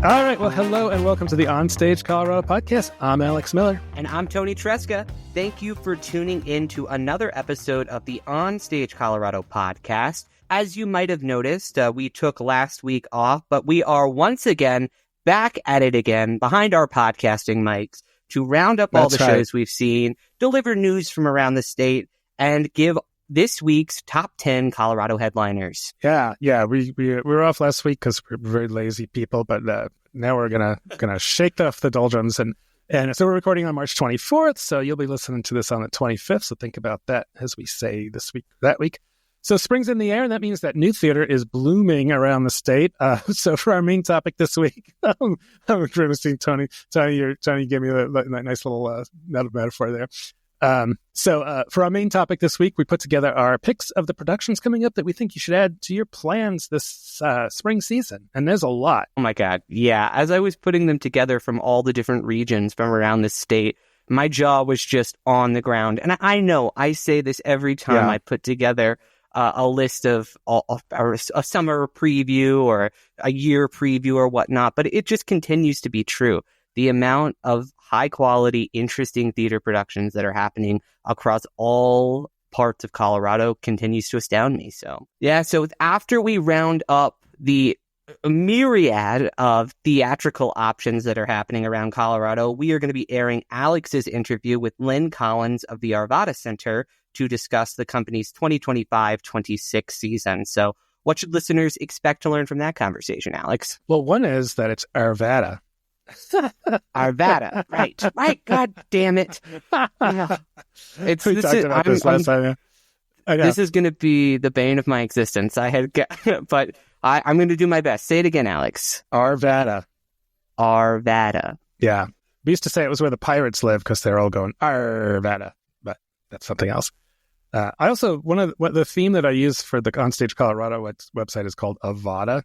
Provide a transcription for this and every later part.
All right, well, hello and welcome to the OnStage Colorado Podcast. I'm Alex Miller. And I'm ToniTresca. Thank you for tuning in to another episode of the OnStage Colorado Podcast. As you might have noticed, we took last week off, but we are once again back at it again behind our podcasting mics to round up all the shows we've seen, deliver news from around the state, and give this week's top 10 Colorado headliners. Yeah. We were off last week because we're very lazy people, but now we're gonna shake off the doldrums, and so we're recording on March 24th. So you'll be listening to this on the 25th. So think about that as we say this week, that week. So spring's in the air, and that means that new theater is blooming around the state. So for our main topic this week, I'm trying to see Tony gave me that nice little metaphor there. So for our main topic this week, we put together our picks of the productions coming up that we think you should add to your plans this spring season. And there's a lot. Oh my God. Yeah. As I was putting them together from all the different regions from around the state, my jaw was just on the ground. And I know I say this every time I put together a list of a summer preview or a year preview or whatnot, but it just continues to be true. The amount of high quality, interesting theater productions that are happening across all parts of Colorado continues to astound me. So after we round up the myriad of theatrical options that are happening around Colorado, we are going to be airing Alex's interview with LynneCollins of the Arvada Center to discuss the company's 2025-26 season. So what should listeners expect to learn from that conversation, Alex? Well, one is that it's Arvada. Arvada, right. God damn it! Yeah. We talked about this last time. This is going to be the bane of my existence. But I'm going to do my best. Say it again, Alex. Arvada. Yeah, we used to say it was where the pirates live because they're all going Arvada, but that's something else. I also the theme that I use for the OnStage Colorado website is called Avada.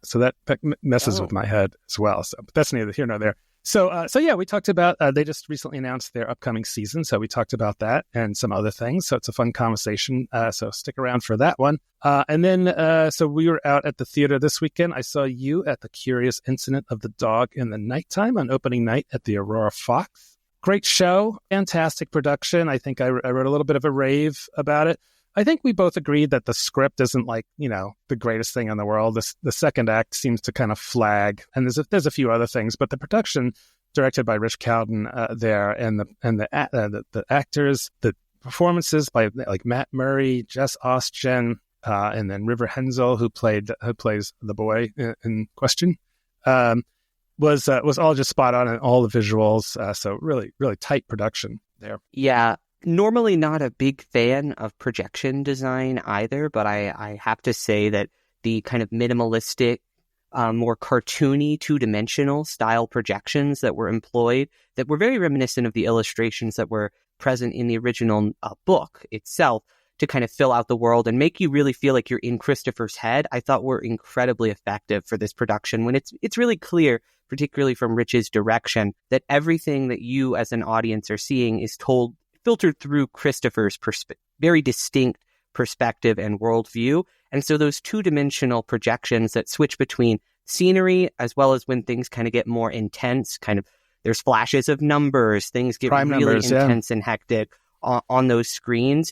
So that messes with my head as well. So but that's neither here nor there. So we talked about, they just recently announced their upcoming season. So we talked about that and some other things. So it's a fun conversation. So stick around for that one. And then, so we were out at the theater this weekend. I saw you at The Curious Incident of the Dog in the Nighttime on opening night at the Aurora Fox. Great show. Fantastic production. I think I wrote a little bit of a rave about it. I think we both agreed that the script isn't the greatest thing in the world. The second act seems to kind of flag, and there's a few other things, but the production, directed by Rich Cowden, there, and the actors, the performances by like Matt Murray, Jess Austen, and then River Hensel, who plays the boy in question, was all just spot on, and all the visuals. So really, really tight production there. Yeah. Normally not a big fan of projection design either, but I have to say that the kind of minimalistic, more cartoony, two-dimensional style projections that were employed, that were very reminiscent of the illustrations that were present in the original book itself, to kind of fill out the world and make you really feel like you're in Christopher's head, I thought were incredibly effective for this production, when it's really clear, particularly from Rich's direction, that everything that you as an audience are seeing is filtered through Christopher's very distinct perspective and worldview. And so those two-dimensional projections that switch between scenery as well as when things kind of get more intense, kind of there's flashes of numbers, things get intense and hectic on those screens.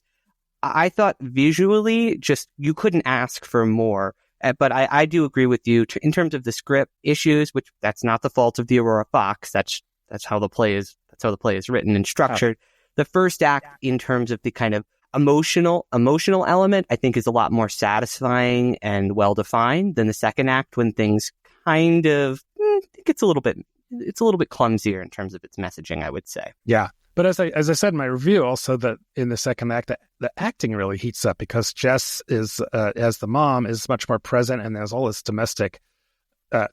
I thought visually, just you couldn't ask for more. But I do agree with you in terms of the script issues, which that's not the fault of the Aurora Fox. That's how the play is. That's how the play is written and structured. Oh. The first act, in terms of the kind of emotional element, I think is a lot more satisfying and well-defined than the second act, when things kind of, it's a little bit clumsier in terms of its messaging, I would say. Yeah. But as I said in my review, also that in the second act, the acting really heats up because Jess is, as the mom, is much more present, and there's all this domestic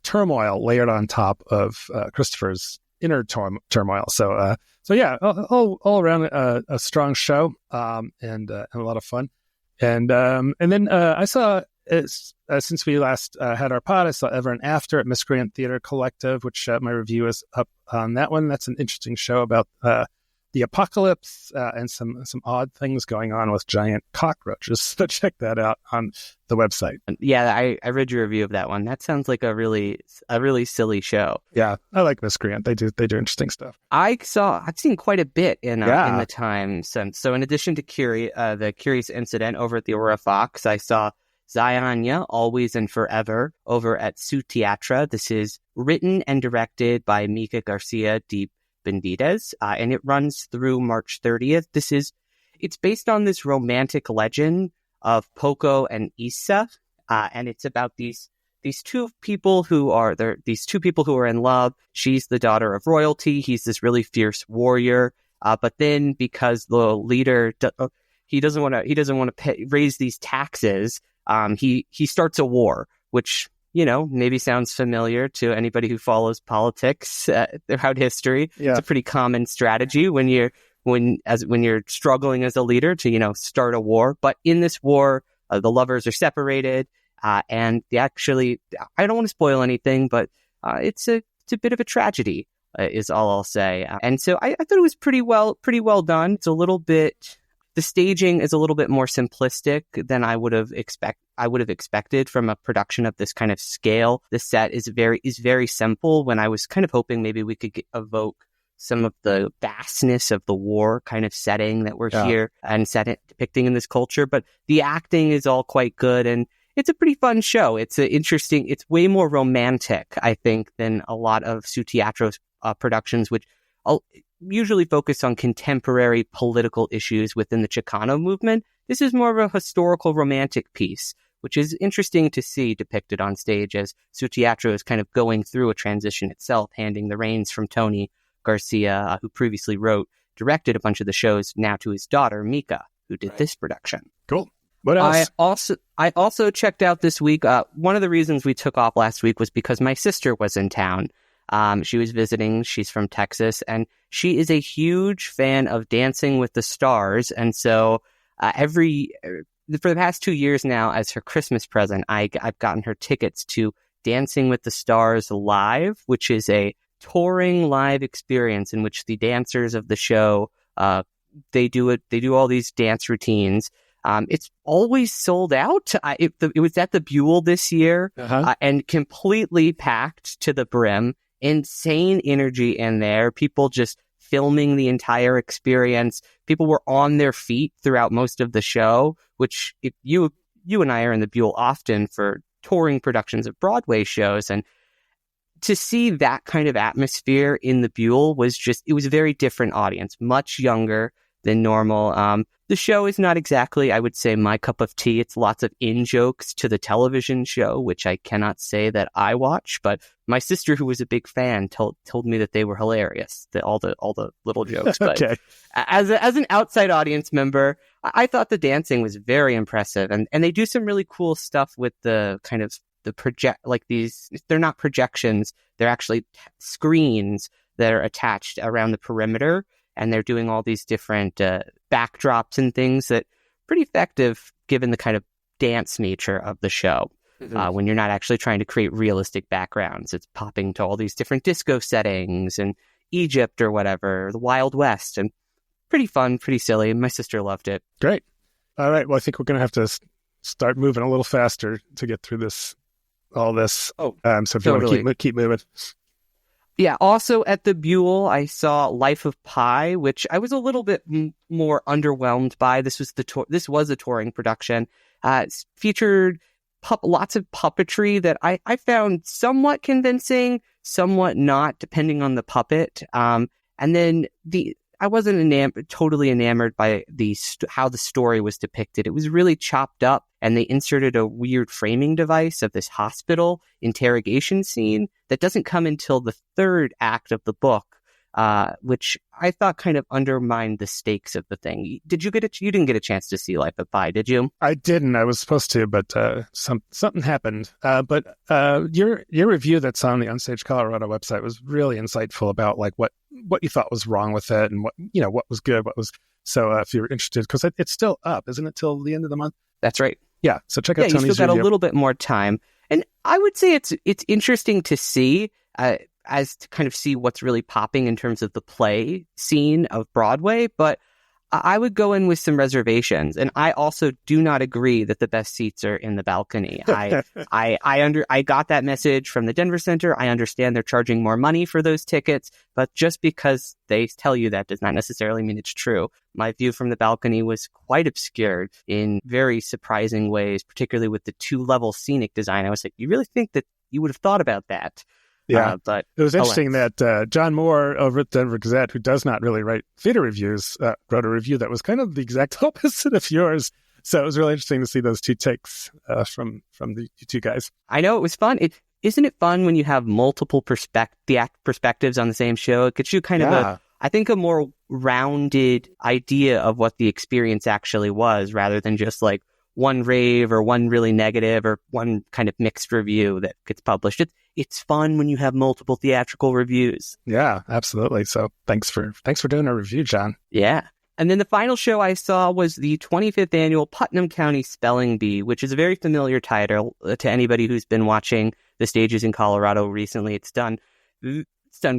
turmoil layered on top of Christopher's inner turmoil. So yeah, all around a strong show, and a lot of fun. And then I saw, since we last had our pod, I saw Ever and After at Miscreant Theater Collective, which my review is up on that one. That's an interesting show about the apocalypse and some odd things going on with giant cockroaches. So check that out on the website. Yeah, I read your review of that one. That sounds like a really silly show. Yeah, I like Miscreant. They do interesting stuff. I've seen quite a bit in the time since. So in addition to the Curious Incident over at the Aurora Fox, I saw Zianya, Always and Forever, over at Su Teatra. This is written and directed by Mika Garcia de Benitez, and it runs through March 30th. It's based on this romantic legend of Poco and Issa, and it's about these two people who are in love. She's the daughter of royalty. He's this really fierce warrior, but then because the leader he doesn't want to raise these taxes, he starts a war, which, maybe sounds familiar to anybody who follows politics throughout history. Yeah. It's a pretty common strategy when you're struggling as a leader to, start a war. But in this war, the lovers are separated, and I don't want to spoil anything, but it's a bit of a tragedy, is all I'll say. And so I thought it was pretty well done. It's a little bit. The staging is a little bit more simplistic than I would have expected from a production of this kind of scale. The set is very simple, when I was kind of hoping maybe we could evoke some of the vastness of the war kind of setting that we're here and depicting in this culture. But the acting is all quite good, and it's a pretty fun show. It's way more romantic, I think, than a lot of Su Teatro's productions, which usually focus on contemporary political issues within the Chicano movement. This is more of a historical romantic piece, which is interesting to see depicted on stage as Su Teatro is kind of going through a transition itself, handing the reins from Tony Garcia, who previously directed a bunch of the shows, now to his daughter, Mika, who did this production. Cool. What else? I also checked out this week. One of the reasons we took off last week was because my sister was in town. She was visiting. She's from Texas, and she is a huge fan of Dancing with the Stars. And so for the past 2 years now, as her Christmas present, I've gotten her tickets to Dancing with the Stars Live, which is a touring live experience in which the dancers of the show, they do all these dance routines. It's always sold out. It was at the Buell this year, and completely packed to the brim. Insane energy in there. People just filming the entire experience. People were on their feet throughout most of the show, which if you and I are in the Buell often for touring productions of Broadway shows, and to see that kind of atmosphere in the Buell it was a very different audience, much younger than normal. The show is not exactly, I would say, my cup of tea. It's lots of in-jokes to the television show, which I cannot say that I watch, but my sister, who was a big fan, told me that they were hilarious, all the little jokes. But okay. As an outside audience member, I thought the dancing was very impressive, and they do some really cool stuff with the kind of the they're not projections, they're actually screens that are attached around the perimeter. And they're doing all these different backdrops and things that are pretty effective given the kind of dance nature of the show. When you're not actually trying to create realistic backgrounds, it's popping to all these different disco settings and Egypt or whatever, the Wild West, and pretty fun, pretty silly. My sister loved it. Great. All right. Well, I think we're going to have to start moving a little faster to get through all this. So if you want to keep moving. Yeah, also at the Buell, I saw Life of Pi, which I was a little bit more underwhelmed by. This was a touring production. It's featured lots of puppetry that I found somewhat convincing, somewhat not, depending on the puppet. And then I wasn't totally enamored by how the story was depicted. It was really chopped up, and they inserted a weird framing device of this hospital interrogation scene that doesn't come until the third act of the book, which I thought kind of undermined the stakes of the thing. You didn't get a chance to see Life of Pi, did you? I didn't. I was supposed to, but something happened. But your review that's on the OnStage Colorado website was really insightful about like what you thought was wrong with it, and what was good, what was. So if you're interested, because it's still up, isn't it, till the end of the month? That's right. Yeah. So check out Tony's review. You still got a little bit more time, and I would say it's interesting to see. as to kind of see what's really popping in terms of the play scene of Broadway, but I would go in with some reservations. And I also do not agree that the best seats are in the balcony. I got that message from the Denver Center. I understand they're charging more money for those tickets, but just because they tell you that does not necessarily mean it's true. My view from the balcony was quite obscured in very surprising ways, particularly with the 2-level scenic design. I was like, you really think that you would have thought about that? Yeah, but it was interesting that John Moore over at the Denver Gazette, who does not really write theater reviews, wrote a review that was kind of the exact opposite of yours. So it was really interesting to see those two takes from the two guys. I know, it was fun. Isn't it fun when you have multiple perspectives on the same show? It gets you kind of a more rounded idea of what the experience actually was, rather than just like one rave or one really negative or one kind of mixed review that gets published. It's fun when you have multiple theatrical reviews. Yeah, absolutely. So thanks for doing a review, John. Yeah. And then the final show I saw was the 25th annual Putnam County Spelling Bee, which is a very familiar title to anybody who's been watching the stages in Colorado recently. It's done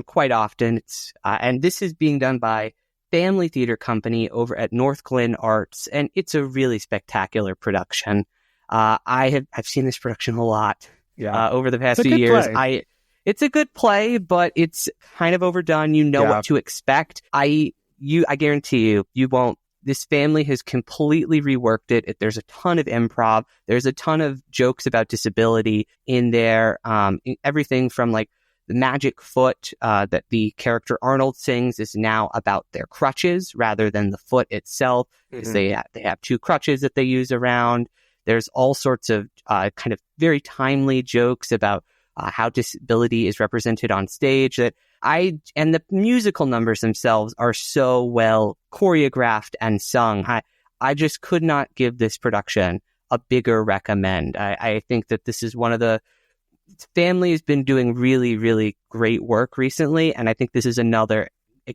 quite often. And this is being done by Family Theater Company over at North Glen Arts, and it's a really spectacular production. I've seen this production a lot over the past few years. It's a good play, but it's kind of overdone. You know what to expect. I guarantee you won't. This family has completely reworked it. There's a ton of improv. There's a ton of jokes about disability in there. Everything from like the magic foot that the character Arnold sings is now about their crutches rather than the foot itself, because they have 2 crutches that they use around. There's all sorts of kind of very timely jokes about how disability is represented on stage and the musical numbers themselves are so well choreographed and sung. I just could not give this production a bigger recommend. I think that this is one of the family has been doing really, really great work recently, and I think this is another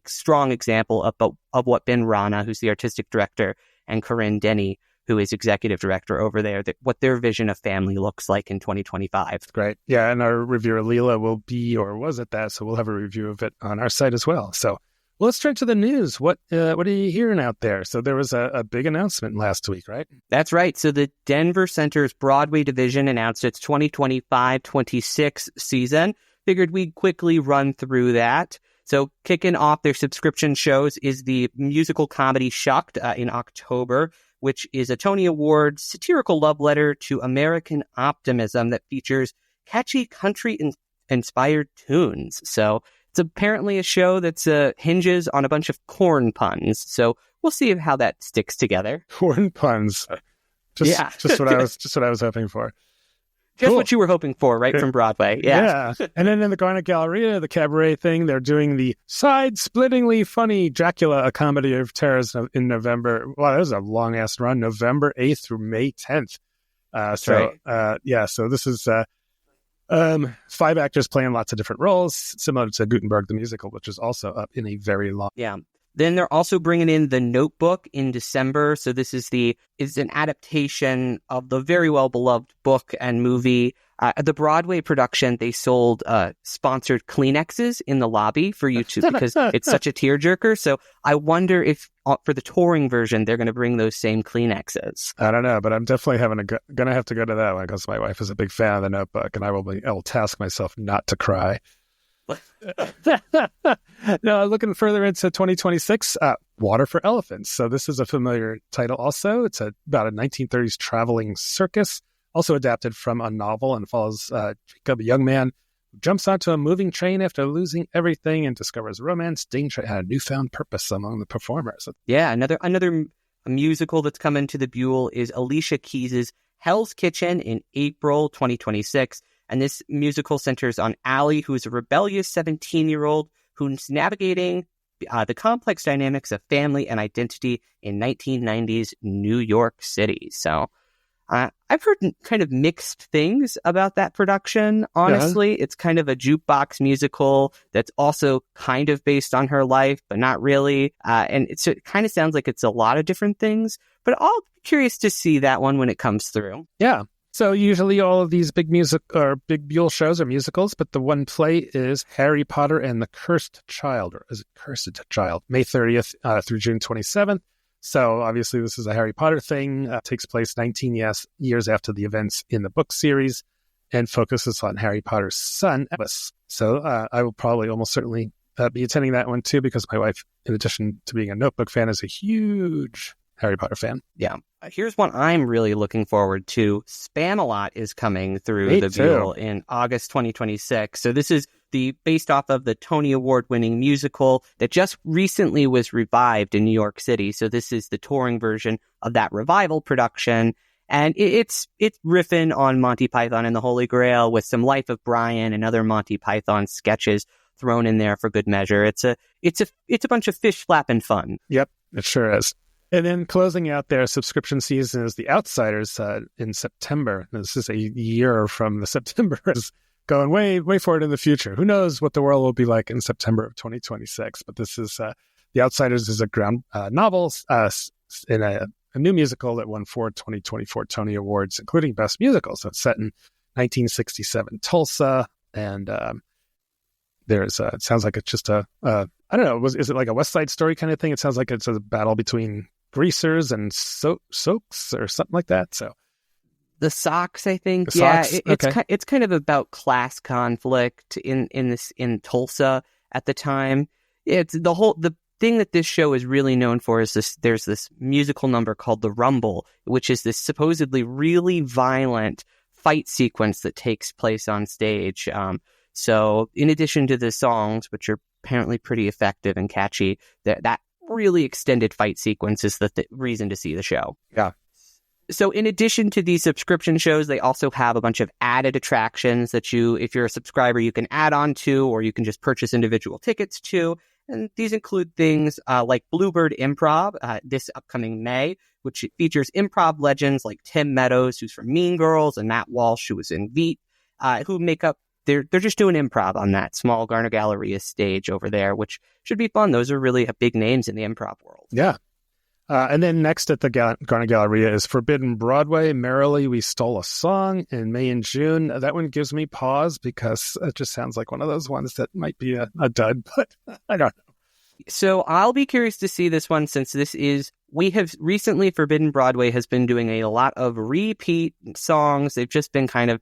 strong example of what Ben Rana, who's the artistic director, and Corinne Denny, who is executive director over there, what their vision of family looks like in 2025. Great. Yeah, and our reviewer Leela will be or was at that, so we'll have a review of it on our site as well. So let's turn to the news. What are you hearing out there? So there was a big announcement last week, right? That's right. So the Denver Center's Broadway division announced its 2025-26 season. Figured we'd quickly run through that. So kicking off their subscription shows is the musical comedy Shucked in October, which is a Tony Award satirical love letter to American optimism that features catchy country-inspired tunes. So it's apparently a show that's hinges on a bunch of corn puns. So we'll see how that sticks together. Corn puns. Just what I was hoping for. Just what you were hoping for, right, from Broadway. Yeah. And then in the Garnet Galleria, the cabaret thing, they're doing the side-splittingly funny Dracula, a comedy of terrors in November. Wow, that was a long-ass run, November 8th through May 10th. So this is 5 actors playing lots of different roles, similar to Gutenberg the Musical, which is also up in a very long... Yeah. Then they're also bringing in The Notebook in December. So this is an adaptation of the very well-beloved book and movie. The Broadway production, they sold sponsored Kleenexes in the lobby for you to, because it's such a tearjerker. So I wonder if for the touring version, they're going to bring those same Kleenexes. I don't know, but I'm definitely going to have to go to that one because my wife is a big fan of The Notebook, and I'll task myself not to cry. No, looking further into 2026, Water for Elephants. So this is a familiar title also. It's about a 1930s traveling circus, also adapted from a novel, and follows Jacob, a young man who jumps onto a moving train after losing everything and discovers romance, danger, and a newfound purpose among the performers. Yeah, another musical that's coming to the Buell is Alicia Keys' Hell's Kitchen in April 2026. And this musical centers on Allie, who is a rebellious 17-year-old who's navigating the complex dynamics of family and identity in 1990s New York City. So I've heard kind of mixed things about that production, honestly. Yeah. It's kind of a jukebox musical that's also kind of based on her life, but not really. And it kind of sounds like it's a lot of different things. But I'll be curious to see that one when it comes through. Yeah. So usually all of these big music or big Buell shows are musicals, but the one play is Harry Potter and the Cursed Child, or is it Cursed Child? May 30th through June 27th. So obviously this is a Harry Potter thing. Takes place 19 years after the events in the book series and focuses on Harry Potter's son, Albus. So I will probably almost certainly be attending that one too, because my wife, in addition to being a Notebook fan, is a huge Harry Potter fan. Yeah. Here's one I'm really looking forward to. Spamalot is coming through the Buell in August 2026. So this is based off of the Tony Award-winning musical that just recently was revived in New York City. So this is the touring version of that revival production. And it's riffing on Monty Python and the Holy Grail with some Life of Brian and other Monty Python sketches thrown in there for good measure. It's a bunch of fish flapping fun. Yep, it sure is. And then closing out their subscription season is The Outsiders in September. This is a year from the September. It's going way forward in the future. Who knows what the world will be like in September of 2026? But this is The Outsiders is a ground novel in a new musical that won 4 2024 Tony Awards, including Best Musical. So it's set in 1967 Tulsa, and it sounds like it's just I don't know, is it like a West Side Story kind of thing? It sounds like it's a battle between greasers and soaks or something like that. So the Sox, I think. It's kind of about class conflict in Tulsa at the time. It's the thing that this show is really known for is this. There's this musical number called The Rumble, which is this supposedly really violent fight sequence that takes place on stage. So in addition to the songs, which are apparently pretty effective and catchy, that really extended fight sequence is the reason to see the show. Yeah. So in addition to these subscription shows, they also have a bunch of added attractions that if you're a subscriber, you can add on to, or you can just purchase individual tickets to. And these include things like Bluebird Improv this upcoming May, which features improv legends like Tim Meadows, who's from Mean Girls, and Matt Walsh, who was in Veep, who make up. They're just doing improv on that small Garner Galleria stage over there, which should be fun. Those are really big names in the improv world. Yeah. And then next at the Garner Galleria is Forbidden Broadway, Merrily We Stole a Song in May and June. That one gives me pause because it just sounds like one of those ones that might be a dud, but I don't know. So I'll be curious to see this one, since we have recently, Forbidden Broadway has been doing a lot of repeat songs. They've just been kind of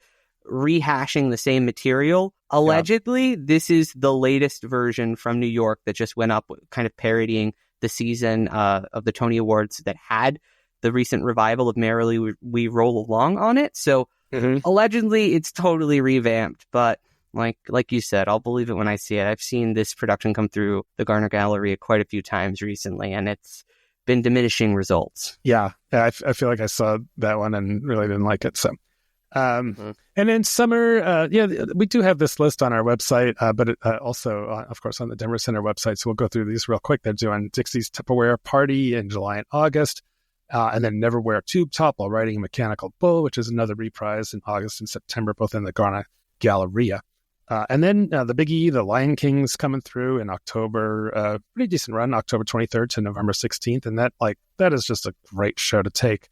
rehashing the same material. Allegedly, This is the latest version from New York that just went up, kind of parodying the season of the Tony Awards that had the recent revival of Merrily We Roll Along on it. So allegedly, it's totally revamped. But like you said, I'll believe it when I see it. I've seen this production come through the Garner Galleria quite a few times recently, and it's been diminishing results. Yeah, I feel like I saw that one and really didn't like it. So. And then summer, we do have this list on our website, but also, of course, on the Denver Center website. So we'll go through these real quick. They're doing Dixie's Tupperware Party in July and August, and then Never Wear a Tube Top While Riding a Mechanical Bull, which is another reprise in August and September, both in the Garner Galleria. And then the Big E, The Lion King's coming through in October, pretty decent run, October 23rd to November 16th. And that is just a great show to take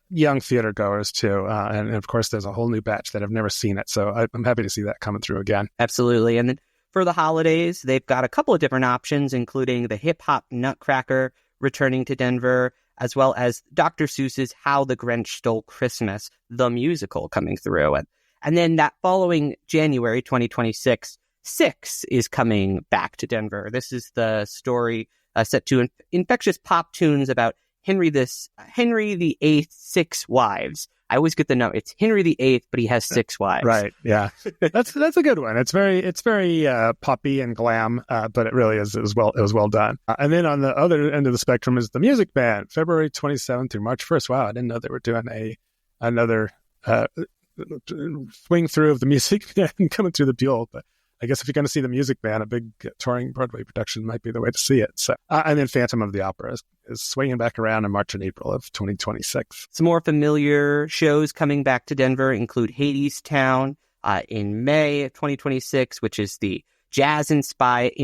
young theater goers too, and of course there's a whole new batch that have never seen it, so I'm happy to see that coming through again. Absolutely. And then for the holidays, they've got a couple of different options, including the Hip Hop Nutcracker returning to Denver, as well as Dr. Seuss's How the Grinch Stole Christmas, the musical, coming through. And then that following January 2026, Six is coming back to Denver. This is the story set to infectious pop tunes about Henry VIII, 6 wives. I always get the note. It's Henry VIII, but he has 6 wives. Right. Yeah. That's a good one. It's very poppy and glam, but it really is. It was well done. And then on the other end of the spectrum is the Music Band, February 27th through March 1st. Wow, I didn't know they were doing another swing through of the Music Band coming through the Buell, but I guess if you're going to see the Music Band, a big touring Broadway production might be the way to see it. So, and then Phantom of the Opera is swinging back around in March and April of 2026. Some more familiar shows coming back to Denver include Hadestown in May of 2026, which is the jazz-inspired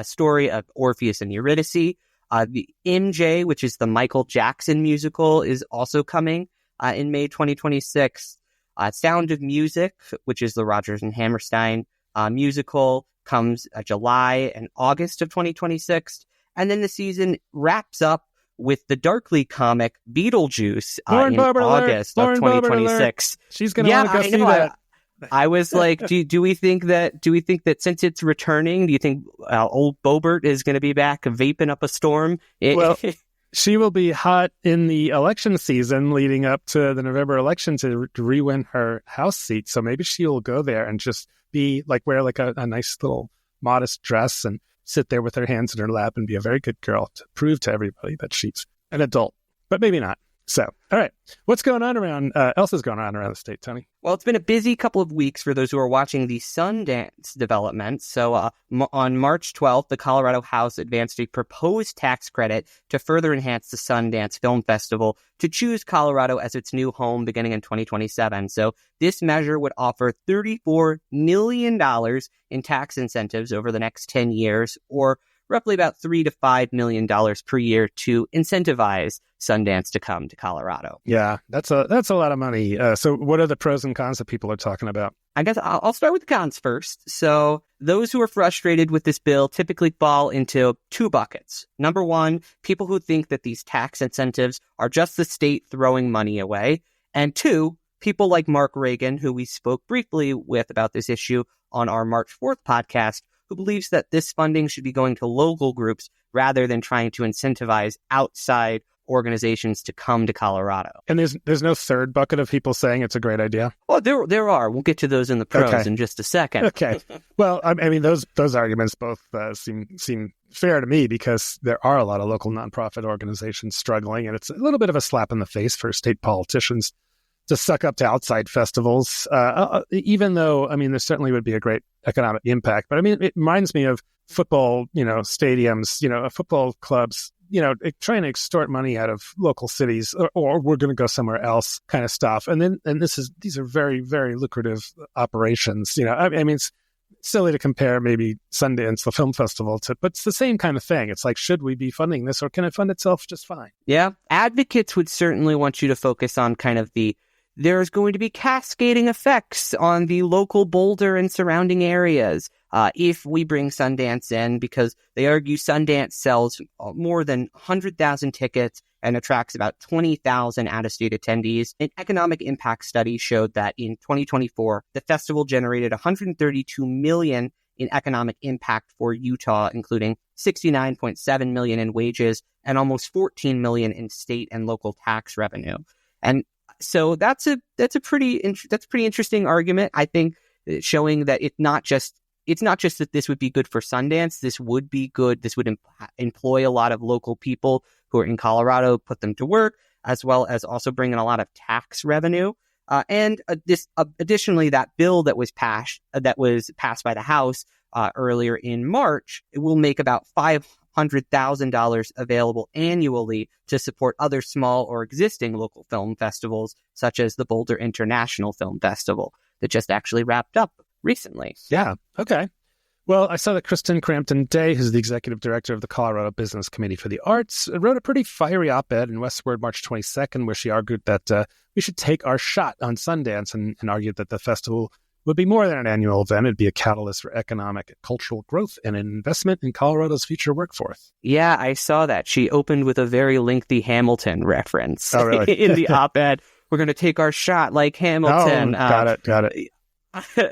story of Orpheus and Eurydice. The MJ, which is the Michael Jackson musical, is also coming. in May 2026. Sound of Music, which is the Rodgers and Hammerstein musical, comes July and August of 2026. And then the season wraps up with the Darkly comic Beetlejuice in August of 2026. She's going to want to go see that. I was like, do we think that since it's returning, do you think old Bobert is going to be back vaping up a storm? Well, she will be hot in the election season leading up to the November election to re-win her House seat. So maybe she'll go there and just be like, wear like a nice little modest dress and sit there with her hands in her lap and be a very good girl to prove to everybody that she's an adult, but maybe not. So, all right. What's going on else is going on around the state, Tony? Well, it's been a busy couple of weeks for those who are watching the Sundance developments. So on March 12th, the Colorado House advanced a proposed tax credit to further enhance the Sundance Film Festival to choose Colorado as its new home beginning in 2027. So this measure would offer $34 million in tax incentives over the next 10 years, or roughly about $3 to $5 million per year to incentivize Sundance to come to Colorado. Yeah, that's a lot of money. So what are the pros and cons that people are talking about? I guess I'll start with the cons first. So those who are frustrated with this bill typically fall into two buckets. Number one, people who think that these tax incentives are just the state throwing money away. And two, people like Mark Reagan, who we spoke briefly with about this issue on our March 4th podcast, who believes that this funding should be going to local groups rather than trying to incentivize outside organizations to come to Colorado. And there's no third bucket of people saying it's a great idea? Well, there are. We'll get to those in the pros in just a second. Okay. Well, I mean, those arguments both seem fair to me because there are a lot of local nonprofit organizations struggling, and it's a little bit of a slap in the face for state politicians to suck up to outside festivals, even though, I mean, there certainly would be a great economic impact. But I mean, it reminds me of football, stadiums, football clubs, trying to extort money out of local cities or we're going to go somewhere else kind of stuff. And these are very, very lucrative operations. I mean, it's silly to compare maybe Sundance, the film festival, but it's the same kind of thing. It's like, should we be funding this or can it fund itself just fine? Yeah. Advocates would certainly want you to focus on kind of there's going to be cascading effects on the local Boulder and surrounding areas if we bring Sundance in, because they argue Sundance sells more than 100,000 tickets and attracts about 20,000 out-of-state attendees. An economic impact study showed that in 2024, the festival generated $132 million in economic impact for Utah, including $69.7 million in wages and almost $14 million in state and local tax revenue. And so that's a pretty interesting argument, I think, showing that it's not just that this would be good for Sundance. This would be good. This would employ a lot of local people who are in Colorado, put them to work, as well as also bring in a lot of tax revenue. Additionally, that bill that was passed by the House earlier in March, it will make about $500,000 available annually to support other small or existing local film festivals, such as the Boulder International Film Festival that just actually wrapped up recently. Yeah. Okay. Well, I saw that Kristen Crampton Day, who's the executive director of the Colorado Business Committee for the Arts, wrote a pretty fiery op-ed in Westword March 22nd, where she argued that we should take our shot on Sundance and argued that the festival would be more than an annual event. It'd be a catalyst for economic and cultural growth and an investment in Colorado's future workforce. Yeah, I saw that. She opened with a very lengthy Hamilton reference. Oh, really? In the op-ed. We're going to take our shot like Hamilton. Oh, got it.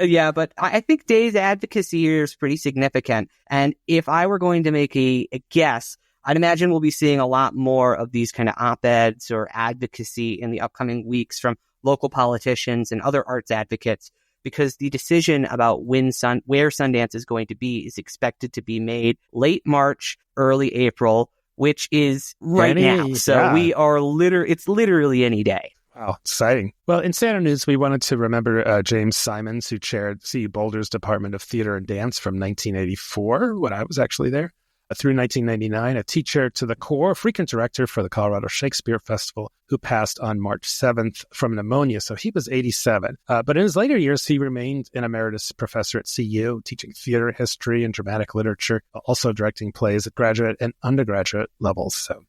Yeah, but I think Day's advocacy here is pretty significant. And if I were going to make a guess, I'd imagine we'll be seeing a lot more of these kind of op-eds or advocacy in the upcoming weeks from local politicians and other arts advocates, because the decision about where Sundance is going to be is expected to be made late March, early April, which is right now. So we are it's literally any day. Wow, exciting. Well, in Santa News, we wanted to remember James Simons, who chaired CU Boulder's Department of Theater and Dance from 1984, when I was actually there, through 1999, a teacher to the core, frequent director for the Colorado Shakespeare Festival, who passed on March 7th from pneumonia. So he was 87. But in his later years, he remained an emeritus professor at CU, teaching theater history and dramatic literature, also directing plays at graduate and undergraduate levels. So,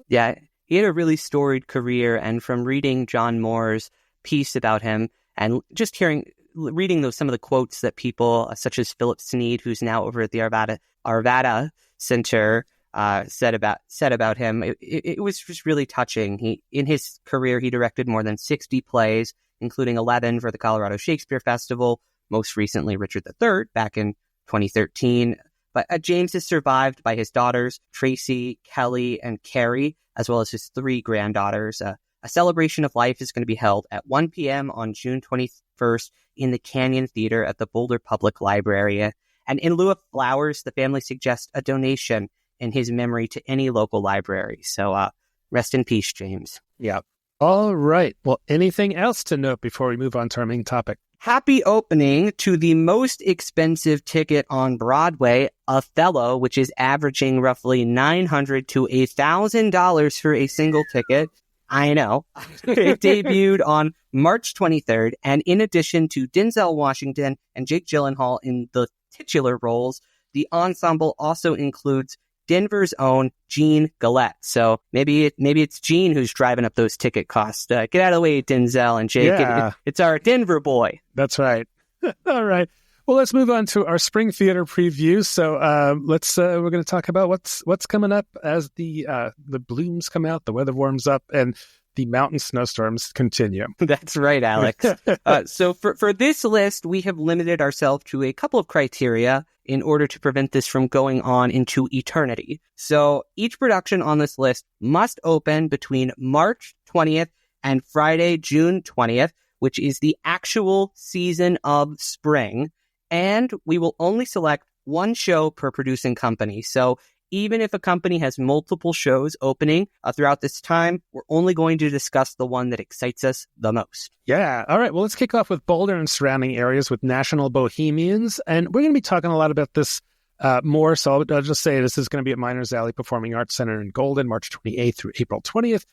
yeah. he had a really storied career. And from reading John Moore's piece about him and just reading some of the quotes that people such as Philip Sneed, who's now over at the Arvada Center, said about him, it was just really touching. In his career, he directed more than 60 plays, including 11 for the Colorado Shakespeare Festival, most recently Richard III back in 2013. But James is survived by his daughters, Tracy, Kelly, and Carrie, as well as his 3 granddaughters. A celebration of life is going to be held at 1 p.m. on June 21st in the Canyon Theater at the Boulder Public Library. And in lieu of flowers, the family suggests a donation in his memory to any local library. So rest in peace, James. Yeah. All right. Well, anything else to note before we move on to our main topic? Happy opening to the most expensive ticket on Broadway, Othello, which is averaging roughly $900 to $1,000 for a single ticket. I know. It debuted on March 23rd, and in addition to Denzel Washington and Jake Gyllenhaal in the titular roles, the ensemble also includes Denver's own Gene Gillette. So maybe it's Gene who's driving up those ticket costs. Get out of the way, Denzel and Jake. Yeah. It's our Denver boy. That's right. All right. Well, let's move on to our spring theater preview. So we're going to talk about what's coming up as the blooms come out, the weather warms up, and the mountain snowstorms continue. That's right, Alex. So for this list, we have limited ourselves to a couple of criteria in order to prevent this from going on into eternity. So each production on this list must open between March 20th and Friday, June 20th, which is the actual season of spring. And we will only select one show per producing company. So even if a company has multiple shows opening throughout this time, we're only going to discuss the one that excites us the most. Yeah. All right. Well, let's kick off with Boulder and surrounding areas with National Bohemians. And we're going to be talking a lot about this more. So I'll just say this is going to be at Miners Alley Performing Arts Center in Golden, March 28th through April 20th.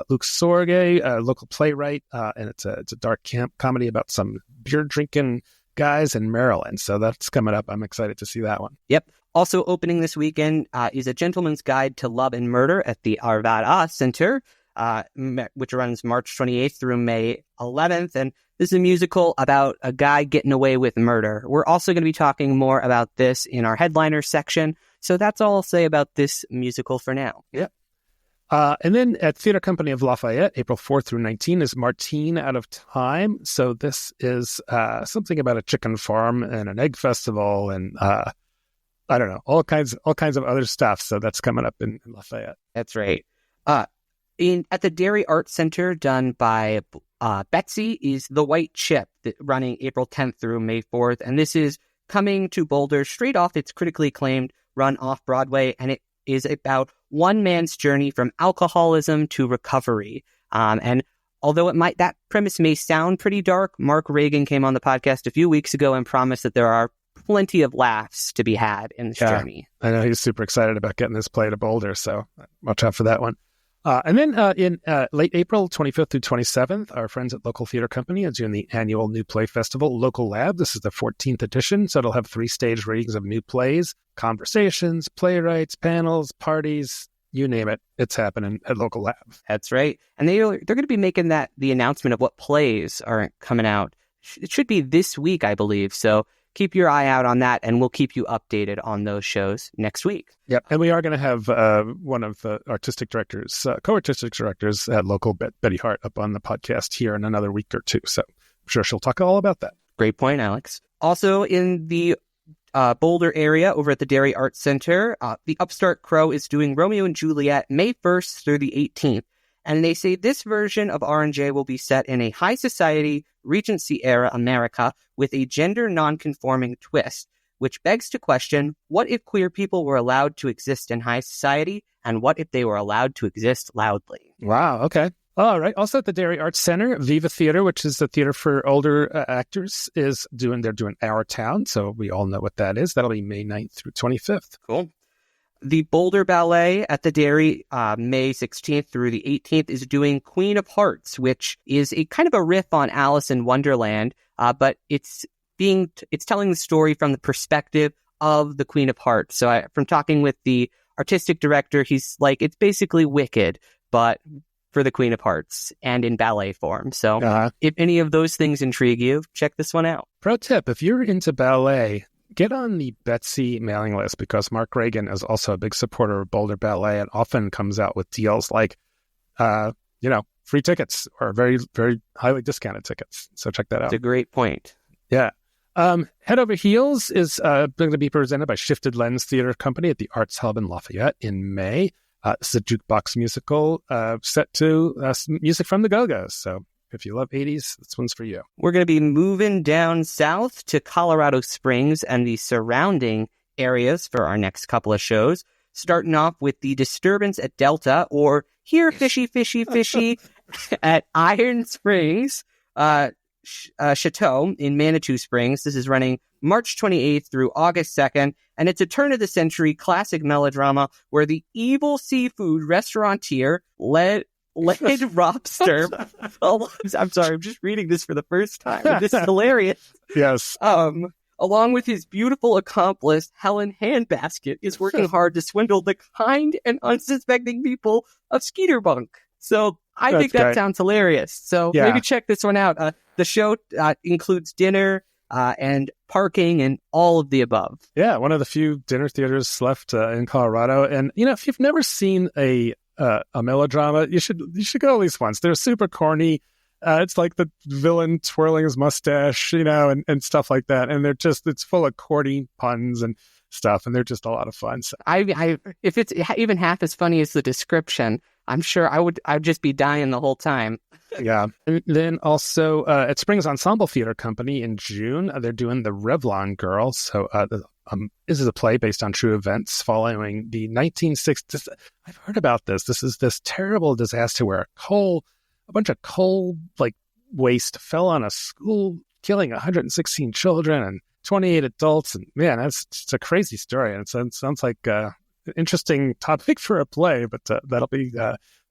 Luke Sorge, a local playwright, and it's a dark comedy about some beer-drinking guys in Maryland. So that's coming up. I'm excited to see that one. Yep. Also opening this weekend is A Gentleman's Guide to Love and Murder at the Arvada Center, which runs March 28th through May 11th. And this is a musical about a guy getting away with murder. We're also going to be talking more about this in our headliner section. So that's all I'll say about this musical for now. Yep. And then at Theater Company of Lafayette, April 4th through 19th is Martine Out of Time. So this is something about a chicken farm and an egg festival and I don't know, all kinds of other stuff. So that's coming up in Lafayette. That's right. At the Dairy Arts Center, done by Betsy, is The White Chip, running April 10th through May 4th. And this is coming to Boulder straight off its critically acclaimed run off Broadway. And it is about one man's journey from alcoholism to recovery. And although that premise may sound pretty dark, Mark Reagan came on the podcast a few weeks ago and promised that there are plenty of laughs to be had in this journey. I know he's super excited about getting this play to Boulder, so watch out for that one. And then in late April, 25th through 27th, our friends at Local Theater Company are doing the annual New Play Festival, Local Lab. This is the 14th edition, so it'll have 3 stage readings of new plays, conversations, playwrights, panels, parties, you name it. It's happening at Local Lab. That's right. And they're going to be making the announcement of what plays are coming out. It should be this week, I believe, so keep your eye out on that, and we'll keep you updated on those shows next week. Yep, and we are going to have one of the artistic directors, co-artistic directors at Local, Betty Hart, up on the podcast here in another week or two. So I'm sure she'll talk all about that. Great point, Alex. Also in the Boulder area, over at the Dairy Arts Center, the Upstart Crow is doing Romeo and Juliet May 1st through the 18th. And they say this version of R&J will be set in a high society, Regency-era America with a gender non-conforming twist, which begs to question, what if queer people were allowed to exist in high society, and what if they were allowed to exist loudly? Wow, okay. All right. Also at the Dairy Arts Center, Viva Theater, which is the theater for older actors, they're doing Our Town, so we all know what that is. That'll be May 9th through 25th. Cool. The Boulder Ballet at the Dairy, May 16th through the 18th, is doing Queen of Hearts, which is a kind of a riff on Alice in Wonderland, but it's telling the story from the perspective of the Queen of Hearts. So from talking with the artistic director, he's like, it's basically Wicked, but for the Queen of Hearts and in ballet form. So if any of those things intrigue you, check this one out. Pro tip, if you're into ballet, get on the Betsy mailing list, because Mark Reagan is also a big supporter of Boulder Ballet and often comes out with deals like, free tickets or very, very highly discounted tickets. So check that out. It's a great point. Yeah. Head Over Heels is going to be presented by Shifted Lens Theater Company at the Arts Hub in Lafayette in May. This is a jukebox musical set to music from the Go-Go's. So if you love 80s, this one's for you. We're going to be moving down south to Colorado Springs and the surrounding areas for our next couple of shows, starting off with The Disturbance at Delta, or Here Fishy Fishy Fishy at Iron Springs Chateau in Manitou Springs. This is running March 28th through August 2nd, and it's a turn-of-the-century classic melodrama where the evil seafood restaurateur Led Robster. I'm sorry, I'm just reading this for the first time. This is hilarious. Yes. Along with his beautiful accomplice, Helen Handbasket, is working hard to swindle the kind and unsuspecting people of Skeeterbunk. So I think that sounds hilarious. So maybe check this one out. The show includes dinner and parking and all of the above. Yeah, one of the few dinner theaters left in Colorado. And, if you've never seen a melodrama, you should go at least once. They're super corny. It's like the villain twirling his mustache, and stuff like that. And it's full of corny puns and stuff. And they're just a lot of fun. So if it's even half as funny as the description, I'm sure I'd just be dying the whole time. Yeah. And then also at Springs Ensemble Theater Company in June, they're doing The Revlon Girl. So this is a play based on true events following the 1960s. I've heard about this. This is this terrible disaster where a bunch of coal waste fell on a school, killing 116 children and 28 adults. And man, it's a crazy story. And it sounds like an interesting topic for a play, but that'll be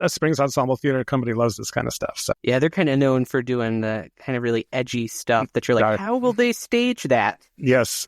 Springs Ensemble Theater Company loves this kind of stuff. So yeah, they're kind of known for doing the kind of really edgy stuff that you're like, how will they stage that? Yes.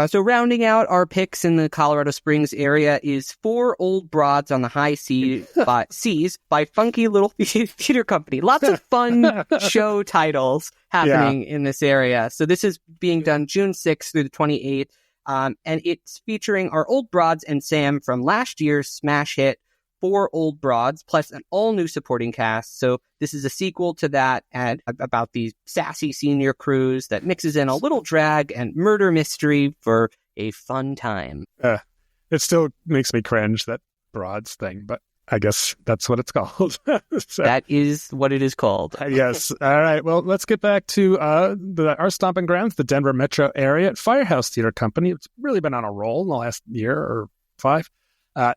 So rounding out our picks in the Colorado Springs area is Four Old Broads on the High Seas by Funky Little Theater Company. Lots of fun show titles happening in this area. So this is being done June 6th through the 28th. And it's featuring our old broads and Sam from last year's smash hit, Four Old Broads, plus an all-new supporting cast. So this is a sequel to that and about these sassy senior crews that mixes in a little drag and murder mystery for a fun time. It still makes me cringe, that broads thing, but I guess that's what it's called. So, that is what it is called. Yes. All right. Well, let's get back to our stomping grounds, the Denver metro area at Firehouse Theater Company. It's really been on a roll in the last year or 5.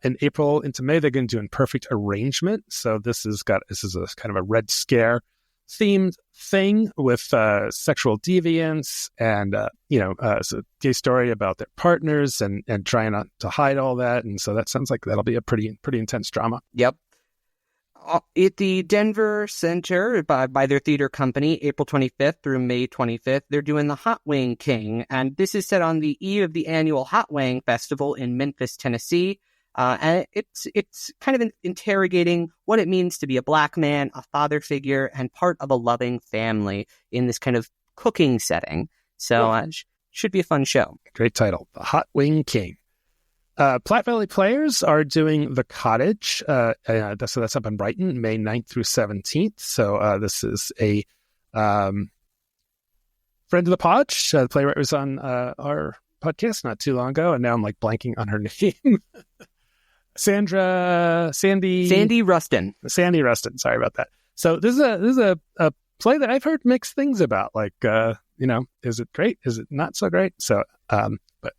In April into May, they're going to do Imperfect Arrangement. So this is a kind of a Red Scare themed thing with sexual deviance and it's a gay story about their partners and trying not to hide all that. And so that sounds like that'll be a pretty intense drama. Yep. At the Denver Center by their theater company, April 25th through May 25th, they're doing the Hot Wing King. And this is set on the eve of the annual Hot Wing Festival in Memphis, Tennessee. And it's kind of interrogating what it means to be a black man, a father figure, and part of a loving family in this kind of cooking setting. So should be a fun show. Great title, The Hot Wing King. Platte Valley Players are doing The Cottage. So that's up in Brighton, May 9th through 17th. So this is a friend of the Podge. The playwright was on our podcast not too long ago, and now I'm blanking on her name. Sandy Rustin. Sandy Rustin. Sorry about that. So this is a play that I've heard mixed things about. Is it great? Is it not so great? So, but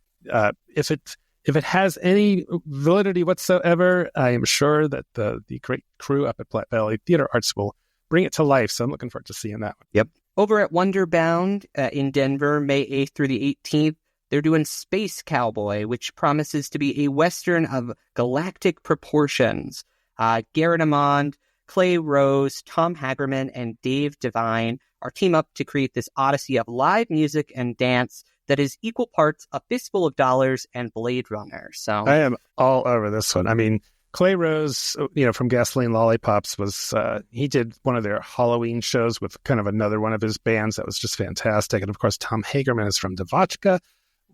if it has any validity whatsoever, I am sure that the great crew up at Platte Valley Theater Arts will bring it to life. So I'm looking forward to seeing that one. Yep. Over at Wonderbound in Denver, May 8th through the 18th. They're doing Space Cowboy, which promises to be a Western of galactic proportions. Garrett Amond, Clay Rose, Tom Hagerman, and Dave Devine are team up to create this odyssey of live music and dance that is equal parts A Fistful of Dollars and Blade Runner. So I am all over this one. I mean, Clay Rose, from Gasoline Lollipops he did one of their Halloween shows with kind of another one of his bands that was just fantastic. And of course, Tom Hagerman is from Devotchka,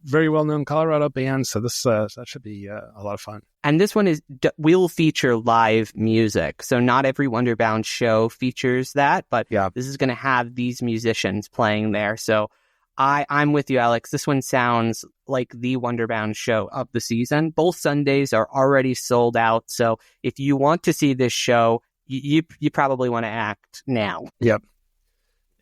very well-known Colorado band. So this that should be a lot of fun. And this one will feature live music. So not every Wonderbound show features that, but this is going to have these musicians playing there. So I'm with you, Alex. This one sounds like the Wonderbound show of the season. Both Sundays are already sold out. So if you want to see this show, you probably want to act now. Yep.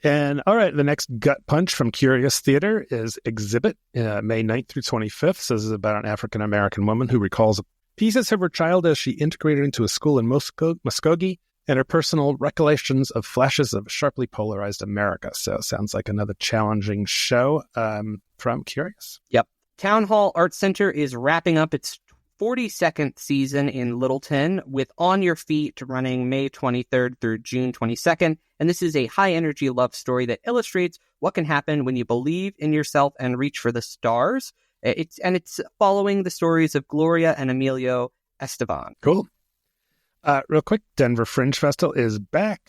And all right, the next gut punch from Curious Theater is Exhibit, May 9th through 25th. So this is about an African-American woman who recalls pieces of her child as she integrated into a school in Muskogee, and her personal recollections of flashes of sharply polarized America. So it sounds like another challenging show from Curious. Yep. Town Hall Arts Center is wrapping up its 42nd season in Littleton with On Your Feet running May 23rd through June 22nd. And this is a high-energy love story that illustrates what can happen when you believe in yourself and reach for the stars. It's following the stories of Gloria and Emilio Esteban. Cool. Real quick, Denver Fringe Festival is back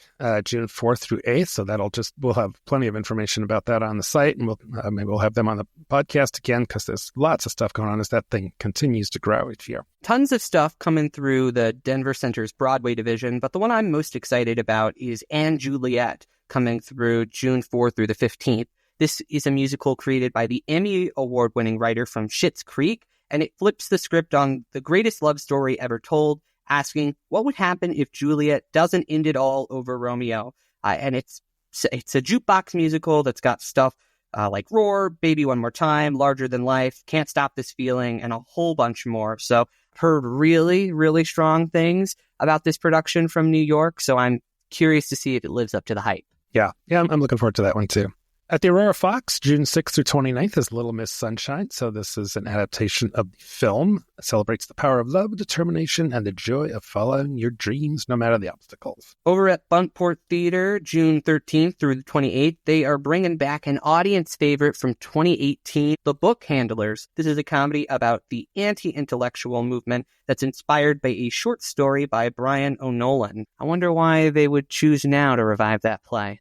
June 4th through 8th. So we'll have plenty of information about that on the site, and maybe we'll have them on the podcast again, because there's lots of stuff going on as that thing continues to grow each year. Tons of stuff coming through the Denver Center's Broadway division, but the one I'm most excited about is Anne Juliet, coming through June 4th through the 15th. This is a musical created by the Emmy Award-winning writer from Schitt's Creek, and it flips the script on the greatest love story ever told, asking what would happen if Juliet doesn't end it all over Romeo. And it's a jukebox musical that's got stuff like Roar, Baby One More Time, Larger Than Life, Can't Stop This Feeling, and a whole bunch more. So I've heard really, really strong things about this production from New York, so I'm curious to see if it lives up to the hype. Yeah, I'm looking forward to that one too. At the Aurora Fox, June 6th through 29th is Little Miss Sunshine. So this is an adaptation of the film. It celebrates the power of love, determination, and the joy of following your dreams, no matter the obstacles. Over at Buntport Theater, June 13th through the 28th, they are bringing back an audience favorite from 2018, The Book Handlers. This is a comedy about the anti-intellectual movement that's inspired by a short story by Brian O'Nolan. I wonder why they would choose now to revive that play.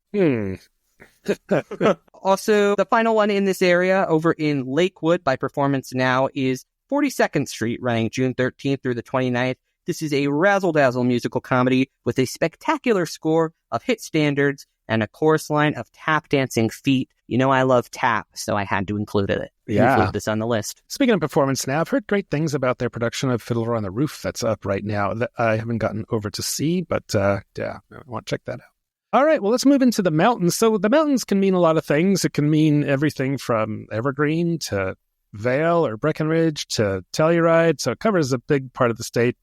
Also, the final one in this area over in Lakewood by Performance Now is 42nd Street, running June 13th through the 29th. This is a razzle-dazzle musical comedy with a spectacular score of hit standards and a chorus line of tap dancing feet. You know I love tap, so I had to include this on the list. Speaking of Performance Now, I've heard great things about their production of Fiddler on the Roof that's up right now that I haven't gotten over to see, but I want to check that out. All right, well, let's move into the mountains. So the mountains can mean a lot of things. It can mean everything from Evergreen to Vail or Breckenridge to Telluride. So it covers a big part of the state,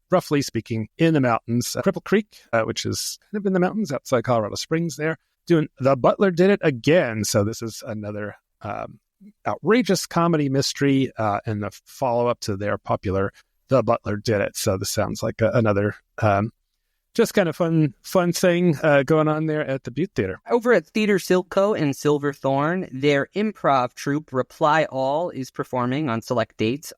roughly speaking, in the mountains. Cripple Creek, which is kind of in the mountains outside Colorado Springs there, doing The Butler Did It Again. So this is another outrageous comedy mystery and the follow-up to their popular The Butler Did It. So this sounds like another just kind of fun thing going on there at the Butte Theater. Over at Theater Silco in Silverthorne, their improv troupe Reply All is performing on select dates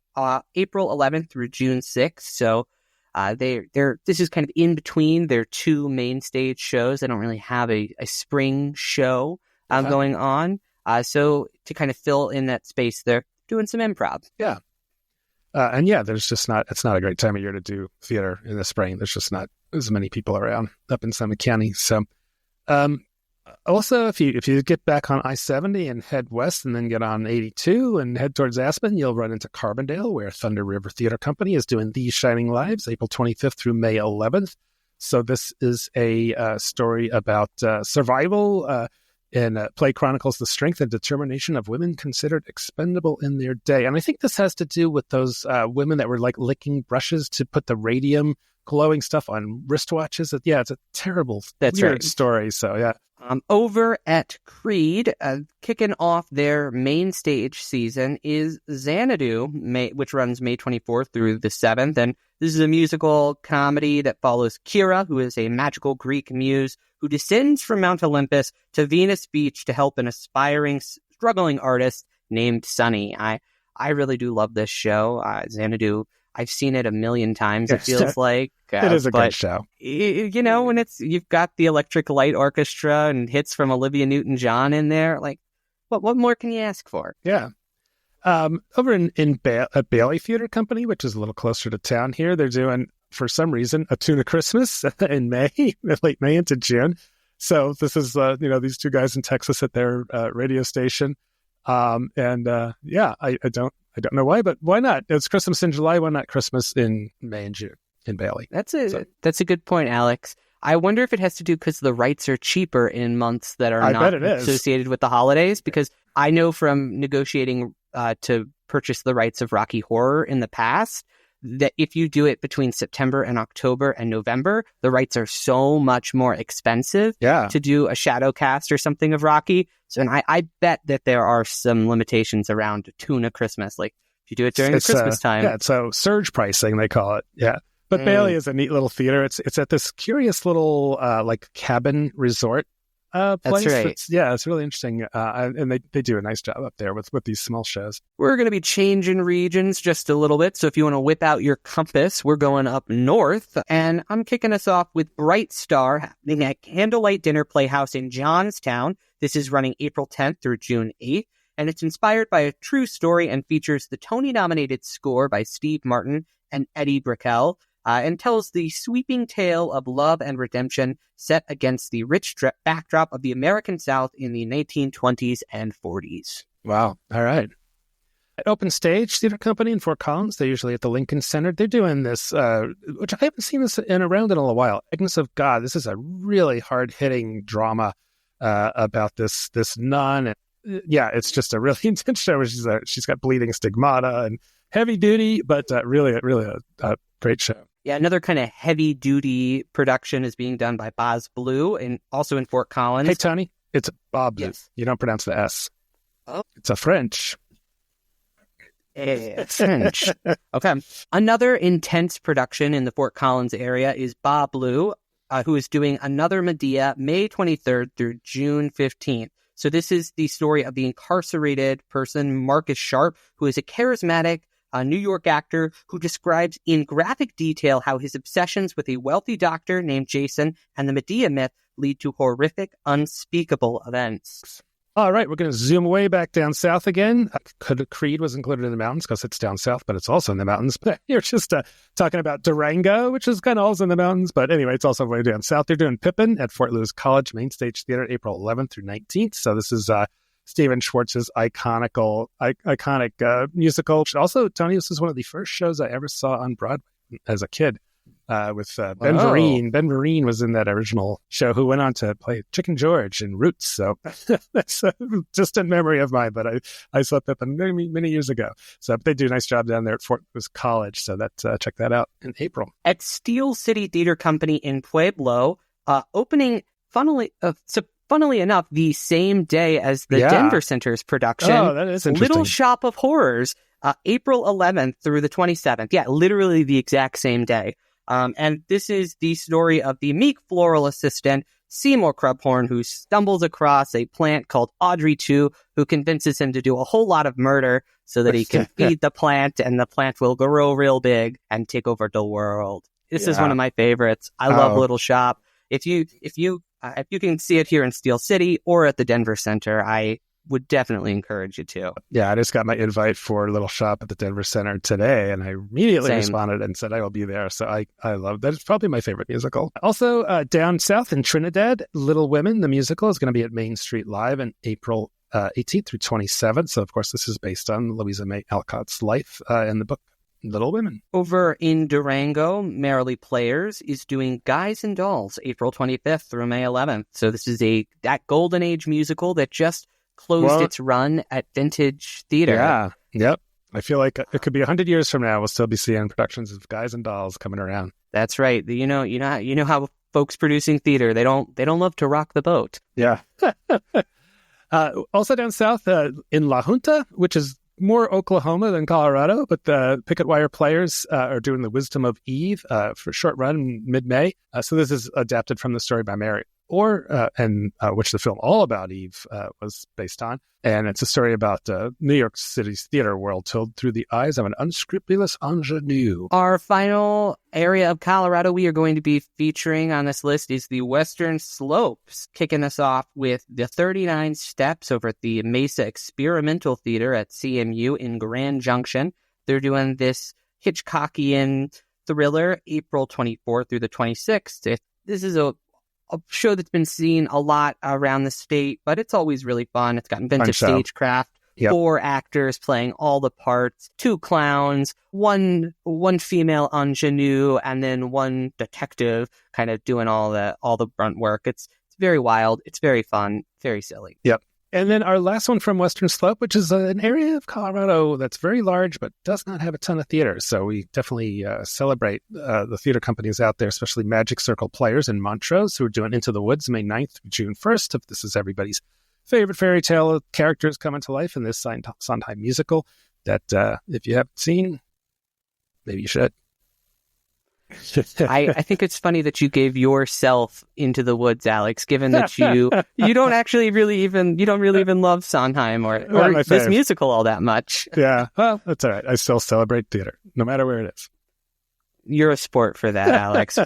April 11th through June 6th. So this is kind of in between their two main stage shows. They don't really have a spring show going on. So to kind of fill in that space, they're doing some improv. Yeah. It's not a great time of year to do theater in the spring. There's just not as many people around up in Summit County. So, also, if you get back on I-70 and head west and then get on 82 and head towards Aspen, you'll run into Carbondale, where Thunder River Theater Company is doing These Shining Lives, April 25th through May 11th. So this is a story about survival and play chronicles the strength and determination of women considered expendable in their day. And I think this has to do with those women that were like licking brushes to put the radium glowing stuff on wristwatches. It's a terrible, weird story. So, yeah. Over at Creed, kicking off their main stage season is Xanadu, which runs May 24th through the 7th. And this is a musical comedy that follows Kira, who is a magical Greek muse who descends from Mount Olympus to Venus Beach to help an aspiring, struggling artist named Sunny. I really do love this show. Xanadu, I've seen it a million times, Yes. it feels like. It is a good show. You know, when you've got the Electric Light Orchestra and hits from Olivia Newton-John in there, like, what more can you ask for? Yeah. Over at Bailey Theater Company, which is a little closer to town here, they're doing, for some reason, a Tuna Christmas in May, late May into June. So this is, these two guys in Texas at their radio station. I don't know why, but why not? It's Christmas in July. Why not Christmas in May and June in Bailey? That's a good point, Alex. I wonder if it has to do because the rights are cheaper in months that are not associated with the holidays. Because I know from negotiating to purchase the rights of Rocky Horror in the past, that if you do it between September and October and November, the rights are so much more expensive to do a shadow cast or something of Rocky. So, and I bet that there are some limitations around Tuna Christmas. Like if you do it during Christmas time. Yeah, so surge pricing, they call it. Yeah. But Bailey is a neat little theater. It's at this curious little like cabin resort place. That's right. It's really interesting. And they do a nice job up there with these small shows. We're going to be changing regions just a little bit. So if you want to whip out your compass, we're going up north. And I'm kicking us off with Bright Star, happening at Candlelight Dinner Playhouse in Johnstown. This is running April 10th through June 8th. And it's inspired by a true story and features the Tony-nominated score by Steve Martin and Eddie Brickell. And tells the sweeping tale of love and redemption set against the rich backdrop of the American South in the 1920s and 40s. Wow. All right. At OnStage Theater Company in Fort Collins, they're usually at the Lincoln Center. They're doing this, which I haven't seen this around in a while. Agnes of God. This is a really hard-hitting drama about this nun. And, it's just a really intense show. She's got bleeding stigmata and heavy duty, but really a great show. Yeah, another kind of heavy-duty production is being done by Boz Blue, and also in Fort Collins. Hey, Tony, it's Bob. Yes. You don't pronounce the S. Oh. It's a French. It's French. Okay. Another intense production in the Fort Collins area is Bob Blue, who is doing another Medea May 23rd through June 15th. So this is the story of the incarcerated person, Marcus Sharp, who is a charismatic New York actor who describes in graphic detail how his obsessions with a wealthy doctor named Jason and the Medea myth lead to horrific, unspeakable events. All right, we're going to zoom way back down south again. Creed was included in the mountains because it's down south, but it's also in the mountains. But you're just talking about Durango, which is kind of also in the mountains. But anyway, it's also way down south. They're doing Pippin at Fort Lewis College Main Stage Theater, April 11th through 19th. So this is Stephen Schwartz's iconic musical. Also, Tony, this is one of the first shows I ever saw on Broadway as a kid with Ben Vereen. Ben Vereen was in that original show, who went on to play Chicken George in Roots. So that's a distant memory of mine, but I saw Pippin many years ago. So they do a nice job down there at Fort Lewis College. So check that out in April. At Steel City Theater Company in Pueblo, opening, funnily enough, the same day as the Denver Center's production. Oh, that is interesting. Little Shop of Horrors, April 11th through the 27th. Yeah, literally the exact same day. And this is the story of the meek floral assistant, Seymour Crubhorn, who stumbles across a plant called Audrey 2, who convinces him to do a whole lot of murder so that he can feed the plant, and the plant will grow real big and take over the world. This is one of my favorites. I love Little Shop. If you can see it here in Steel City or at the Denver Center, I would definitely encourage you to. Yeah, I just got my invite for Little Shop at the Denver Center today, and I immediately responded and said I will be there. So I love that. It's probably my favorite musical. Also, down south in Trinidad, Little Women, the musical, is going to be at Main Street Live in April 18th through 27th. So, of course, this is based on Louisa May Alcott's life in the book Little Women. Over in Durango, Merrily Players is doing Guys and Dolls, April 25th through May 11th. So this is that Golden Age musical that just closed its run at Vintage Theater. Yeah, yep. I feel like it could be 100 years from now, we'll still be seeing productions of Guys and Dolls coming around. That's right. You know how folks producing theater, they don't love to rock the boat. Yeah. Also down south in La Junta, which is more Oklahoma than Colorado, but the Picket Wire Players are doing The Wisdom of Eve for a short run in mid-May. So this is adapted from the story by which the film All About Eve was based on. And it's a story about New York City's theater world told through the eyes of an unscrupulous ingenue. Our final area of Colorado we are going to be featuring on this list is the Western Slopes, kicking us off with the 39 Steps over at the Mesa Experimental Theater at CMU in Grand Junction. They're doing this Hitchcockian thriller April 24th through the 26th. This is a show that's been seen a lot around the state, but it's always really fun. It's got inventive stagecraft, 4 actors playing all the parts, 2 clowns, one female ingenue, and then 1 detective kind of doing all the brunt work. It's very wild. It's very fun, very silly. Yep. And then our last one from Western Slope, which is an area of Colorado that's very large but does not have a ton of theaters. So we definitely celebrate the theater companies out there, especially Magic Circle Players in Montrose, who are doing Into the Woods May 9th through June 1st. If this is everybody's favorite fairy tale characters coming to life in this Sondheim musical that if you haven't seen, maybe you should. I think it's funny that you gave yourself Into the Woods, Alex, given that you don't really even love Sondheim or this musical all that much. Yeah, well, that's all right. I still celebrate theater, no matter where it is. You're a sport for that, Alex.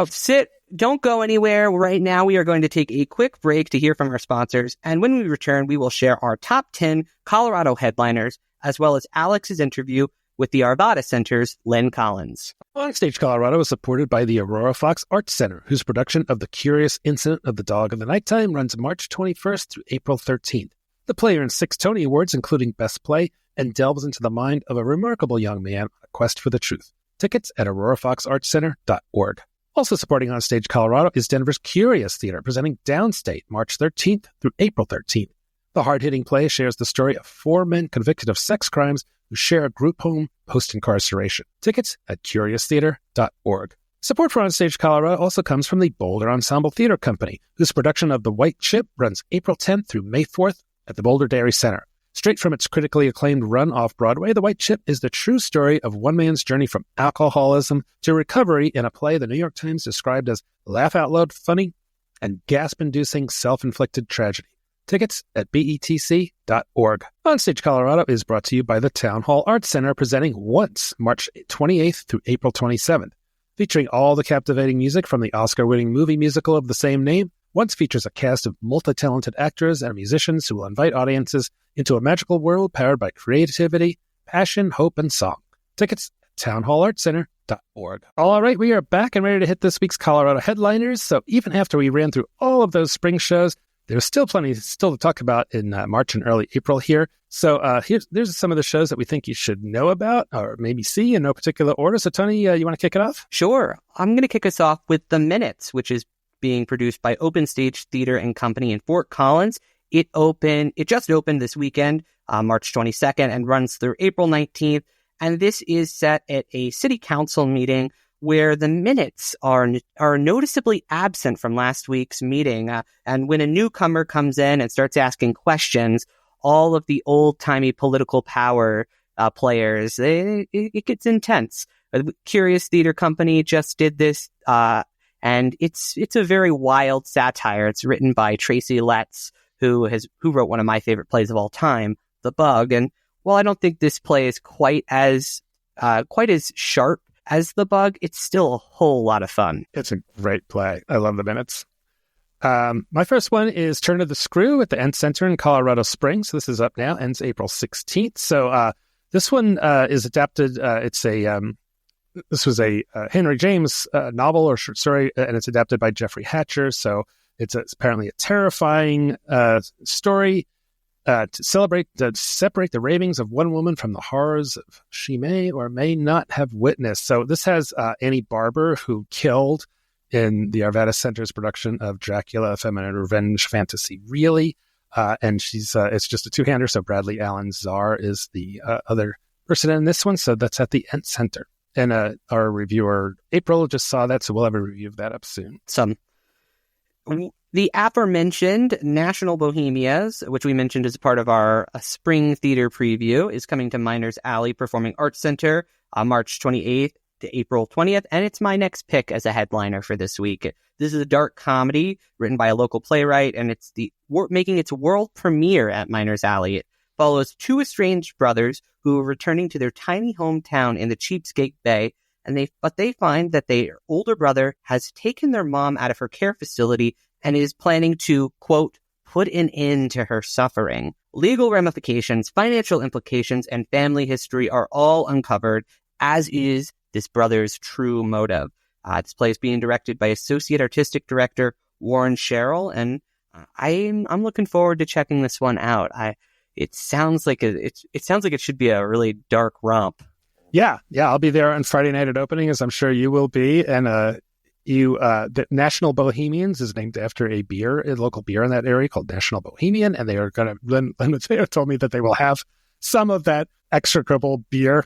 Sit, don't go anywhere. Right now, we are going to take a quick break to hear from our sponsors. And when we return, we will share our top 10 Colorado headliners, as well as Alex's interview with the Arvada Center's LynneCollins. OnStage Colorado is supported by the Aurora Fox Arts Center, whose production of The Curious Incident of the Dog in the Nighttime runs March 21st through April 13th. The play earns 6 Tony Awards, including Best Play, and delves into the mind of a remarkable young man on a quest for the truth. Tickets at aurorafoxartscenter.org. Also supporting OnStage Colorado is Denver's Curious Theater, presenting Downstate March 13th through April 13th. The hard-hitting play shares the story of 4 men convicted of sex crimes who share a group home post-incarceration. Tickets at curioustheater.org. Support for OnStage Colorado also comes from the Boulder Ensemble Theater Company, whose production of The White Chip runs April 10th through May 4th at the Boulder Dairy Center. Straight from its critically acclaimed run off Broadway, The White Chip is the true story of one man's journey from alcoholism to recovery in a play the New York Times described as laugh-out-loud funny and gasp-inducing self-inflicted tragedy. Tickets at betc.org. OnStage Colorado is brought to you by the Town Hall Arts Center, presenting Once, March 28th through April 27th. Featuring all the captivating music from the Oscar-winning movie musical of the same name, Once features a cast of multi-talented actors and musicians who will invite audiences into a magical world powered by creativity, passion, hope, and song. Tickets at townhallartscenter.org. All right, we are back and ready to hit this week's Colorado headliners. So even after we ran through all of those spring shows, there's still plenty to talk about in March and early April here. So there's some of the shows that we think you should know about or maybe see in no particular order. So Tony, you want to kick it off? Sure. I'm going to kick us off with The Minutes, which is being produced by Open Stage Theater and Company in Fort Collins. It just opened this weekend, March 22nd, and runs through April 19th. And this is set at a city council meeting where the minutes are noticeably absent from last week's meeting. And when a newcomer comes in and starts asking questions, all of the old-timey political power players, it gets intense. Curious Theater Company just did this, and it's a very wild satire. It's written by Tracy Letts, who wrote one of my favorite plays of all time, The Bug. And while I don't think this play is quite as sharp as The Bug, it's still a whole lot of fun. It's a great play. I love The Minutes. My first one is Turn of the Screw at the Ent Center in Colorado Springs. This is up now, ends April 16th. So this one is adapted. This was a Henry James novel or short story, and it's adapted by Jeffrey Hatcher. So it's apparently a terrifying story to separate the ravings of one woman from the horrors she may or may not have witnessed. So this has Annie Barber, who killed in the Arvada Center's production of Dracula, a feminine revenge fantasy, really. And it's just a two-hander. So Bradley Allen Czar is the other person in this one. So that's at the Ent Center. And our reviewer, April, just saw that. So we'll have a review of that up soon. The aforementioned National Bohemias, which we mentioned as part of our spring theater preview, is coming to Miners Alley Performing Arts Center on March 28th to April 20th, and it's my next pick as a headliner for this week. This is a dark comedy written by a local playwright, and it's making its world premiere at Miners Alley. It follows two estranged brothers who are returning to their tiny hometown in the Cheapskate Bay, but they find that their older brother has taken their mom out of her care facility and is planning to, quote, put an end to her suffering. Legal ramifications, financial implications, and family history are all uncovered, as is this brother's true motive. This play is being directed by Associate Artistic Director Warren Sherrill, and I'm looking forward to checking this one out. It sounds like it should be a really dark romp. Yeah, I'll be there on Friday night at opening, as I'm sure you will be. And the National Bohemians is named after a local beer in that area called National Bohemian, and they are going to. Lynne Mateo told me that they will have some of that execrable beer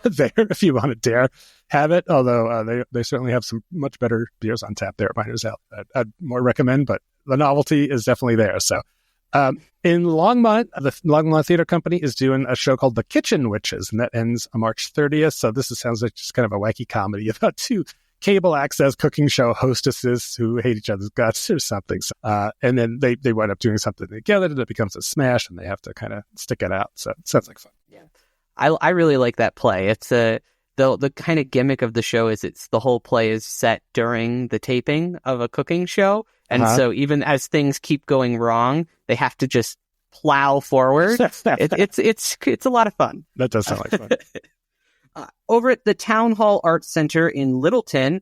there if you want to dare have it. Although they certainly have some much better beers on tap there at Miners Alley. I'd more recommend, but the novelty is definitely there. So. In Longmont, the Longmont Theater Company is doing a show called The Kitchen Witches, and that ends on March 30th. So sounds like just kind of a wacky comedy about two cable access cooking show hostesses who hate each other's guts or something. So, and then they wind up doing something together that becomes a smash, and they have to kind of stick it out. So it sounds like fun. Yeah, I really like that play. It's the kind of gimmick of the show is the whole play is set during the taping of a cooking show. And so even as things keep going wrong, they have to just plow forward. It's a lot of fun. That does sound like fun. Over at the Town Hall Arts Center in Littleton,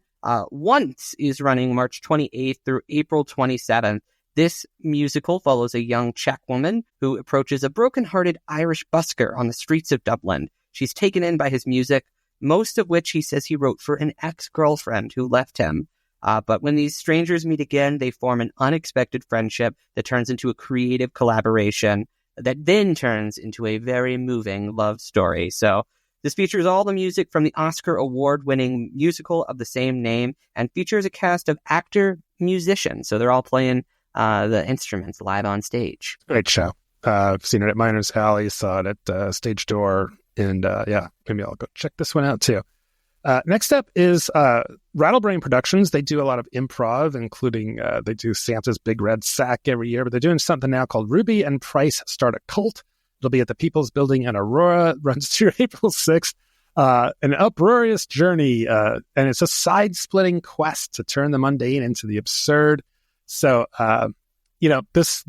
Once is running March 28th through April 27th. This musical follows a young Czech woman who approaches a broken-hearted Irish busker on the streets of Dublin. She's taken in by his music, most of which he says he wrote for an ex-girlfriend who left him. But when these strangers meet again, they form an unexpected friendship that turns into a creative collaboration that then turns into a very moving love story. So this features all the music from the Oscar award-winning musical of the same name and features a cast of actor-musicians. So they're all playing the instruments live on stage. Great show. I've seen it at Miners Alley, saw it at Stage Door, and maybe I'll go check this one out too. Next up is Rattlebrain Productions. They do a lot of improv, including they do Santa's Big Red Sack every year, but they're doing something now called Ruby and Price Start a Cult. It'll be at the People's Building in Aurora, runs through April 6th. An uproarious journey, and it's a side-splitting quest to turn the mundane into the absurd. So, this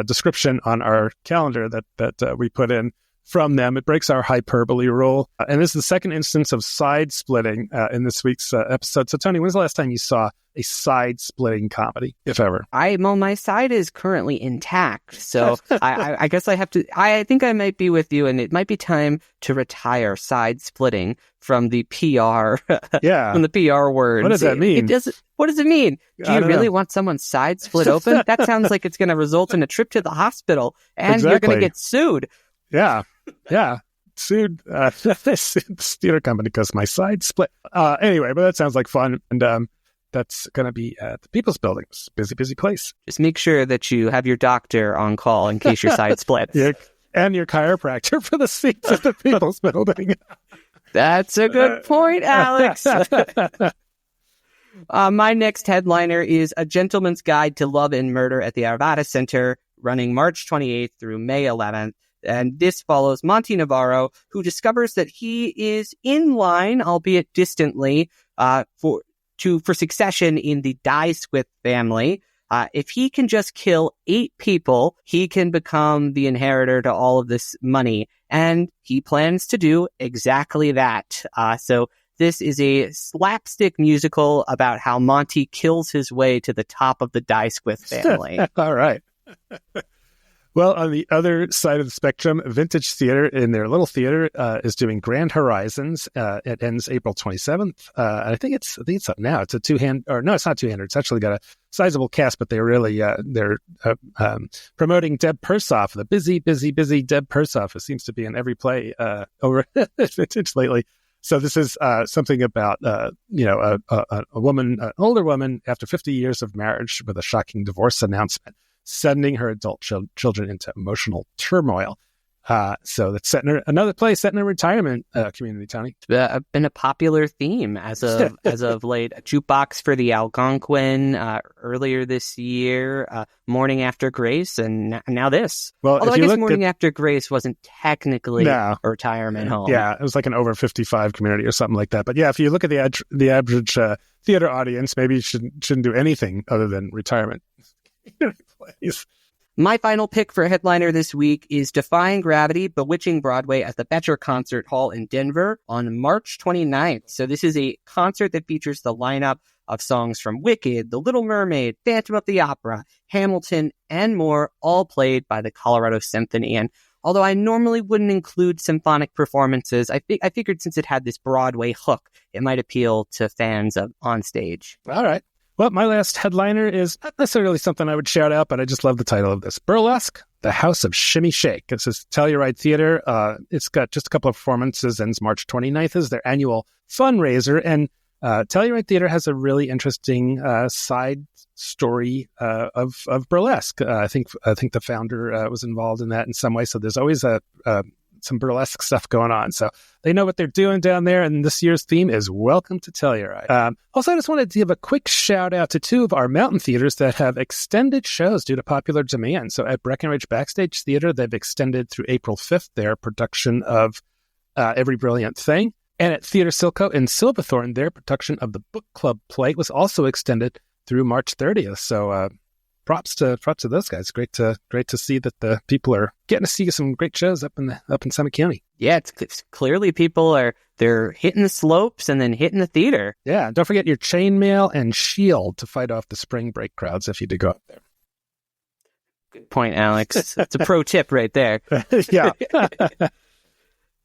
description on our calendar that we put in from them, it breaks our hyperbole rule. And this is the second instance of side-splitting in this week's episode. So, Tony, when's the last time you saw a side-splitting comedy, if ever? My side is currently intact, so I guess I have to. I think I might be with you, and it might be time to retire side-splitting from the PR. From the PR word. What does that mean? What does it mean? Do you really want someone's side split open? That sounds like it's going to result in a trip to the hospital, and you're going to get sued. Yeah. Sued this theater company because my side split. Anyway, but that sounds like fun, and that's going to be at the People's Building. It's a busy place. Just make sure that you have your doctor on call in case your side splits. And your chiropractor for the seats at the People's Building. That's a good point, Alex. My next headliner is A Gentleman's Guide to Love and Murder at the Arvada Center, running March 28th through May 11th. And this follows Monty Navarro, who discovers that he is in line, albeit distantly, for succession in the Die-Swift family. If he can just kill 8 people, he can become the inheritor to all of this money. And he plans to do exactly that. So this is a slapstick musical about how Monty kills his way to the top of the Die-Swift family. All right. Well, on the other side of the spectrum, Vintage Theater in their little theater is doing Grand Horizons. It ends April 27th. I think it's up now. It's a it's not two-hander. It's actually got a sizable cast, but they're really they're promoting Deb Persoff, the busy Deb Persoff, who seems to be in every play over Vintage lately. So this is something about a woman, an older woman, after 50 years of marriage with a shocking divorce announcement, sending her adult children into emotional turmoil. So that's another play set in a retirement community, Tony. It's been a popular theme as of late. A Jukebox for the Algonquin earlier this year, Morning After Grace, and now this. Well, although I guess Morning After Grace wasn't technically a retirement home. Yeah, it was like an over 55 community or something like that. But yeah, if you look at the average theater audience, maybe you shouldn't do anything other than retirement plays. My final pick for a headliner this week is Defying Gravity, Bewitching Broadway at the Betcher Concert Hall in Denver on March 29th. So this is a concert that features the lineup of songs from Wicked, The Little Mermaid, Phantom of the Opera, Hamilton, and more, all played by the Colorado Symphony. And although I normally wouldn't include symphonic performances, I figured since it had this Broadway hook, it might appeal to fans of OnStage. All right. Well, my last headliner is not necessarily something I would shout out, but I just love the title of this. Burlesque, The House of Shimmy Shake. This is Telluride Theater. It's got just a couple of performances, and March 29th is their annual fundraiser. And Telluride Theater has a really interesting side story of burlesque. I think the founder was involved in that in some way. So there's always some burlesque stuff going on. So they know what they're doing down there. And this year's theme is Welcome to Telluride. Also, I just wanted to give a quick shout out to two of our mountain theaters that have extended shows due to popular demand. So at Breckenridge Backstage Theater, they've extended through April 5th their production of Every Brilliant Thing. And at Theater Silco in Silverthorne, their production of the book club play was also extended through March 30th. So props to those guys. Great to see that the people are getting to see some great shows up in Summit County. Yeah, it's clearly people they're hitting the slopes and then hitting the theater. Yeah, don't forget your chainmail and shield to fight off the spring break crowds if you do go up there. Good point, Alex. That's a pro tip right there. Yeah.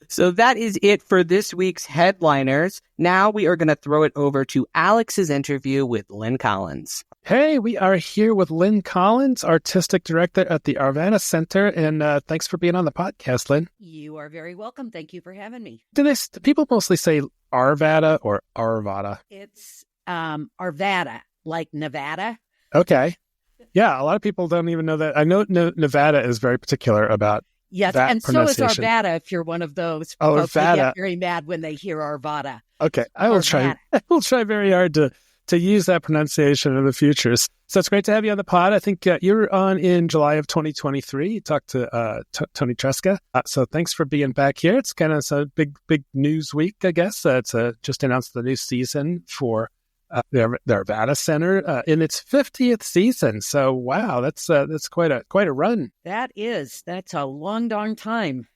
So that is it for this week's headliners. Now we are going to throw it over to Alex's interview with LynneCollins. Hey, we are here with LynneCollins, Artistic Director at the Arvada Center, and thanks for being on the podcast, Lynne. You are very welcome. Thank you for having me. Do people mostly say Arvada or Arvada? It's Arvada, like Nevada. Okay. Yeah, a lot of people don't even know that. I know Nevada is very particular about yes, that and so is Arvada if you're one of those folks that get very mad when they hear Arvada. Okay, I will try very hard to use that pronunciation in the future. So it's great to have you on the pod. I think you were on in July of 2023. You talked to ToniTresca. So thanks for being back here. It's kind of a big news week, I guess. It's just announced the new season for the Arvada Center in its 50th season. So wow, that's quite a run. That's a long darn time.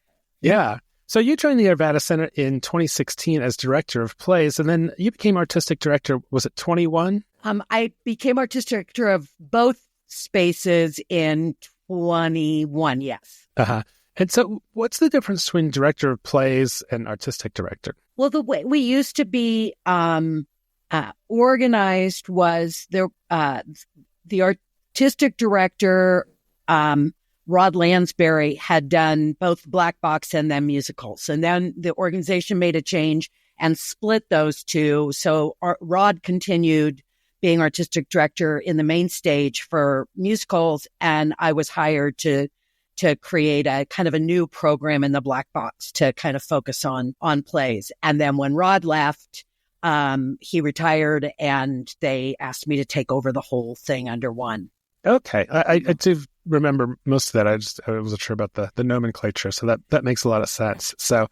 Yeah. So you joined the Arvada Center in 2016 as director of plays, and then you became artistic director. Was it 21? I became artistic director of both spaces in 21. Yes. And so, what's the difference between director of plays and artistic director? Well, the way we used to be organized was there. The artistic director, Rod Lansbury, had done both black box and then musicals, and then the organization made a change and split those two. So Rod continued being artistic director in the main stage for musicals, and I was hired to create a kind of a new program in the black box to kind of focus on plays. And then when Rod left, he retired, and they asked me to take over the whole thing under one. Okay. I do remember most of that. I wasn't sure about the nomenclature, so that makes a lot of sense. So,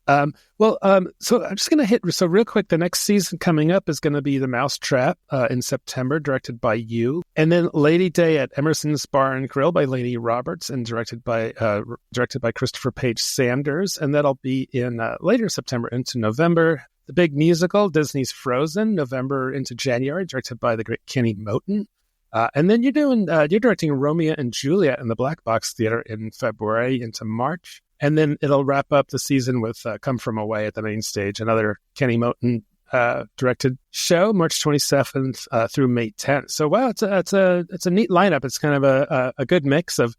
so I'm just going to hit, so real quick, the next season coming up is going to be The Mousetrap in September, directed by you. And then Lady Day at Emerson's Bar and Grill by Lainey Roberts and directed by Christopher Page Sanders. And that'll be in later September into November. The big musical, Disney's Frozen, November into January, directed by the great Kenny Moten. And then you're directing Romeo and Juliet in the Black Box Theater in February into March. And then it'll wrap up the season with Come From Away at the main stage, another Kenny Moten directed show, March 27th through May 10th. So wow, it's a neat lineup. It's kind of a good mix of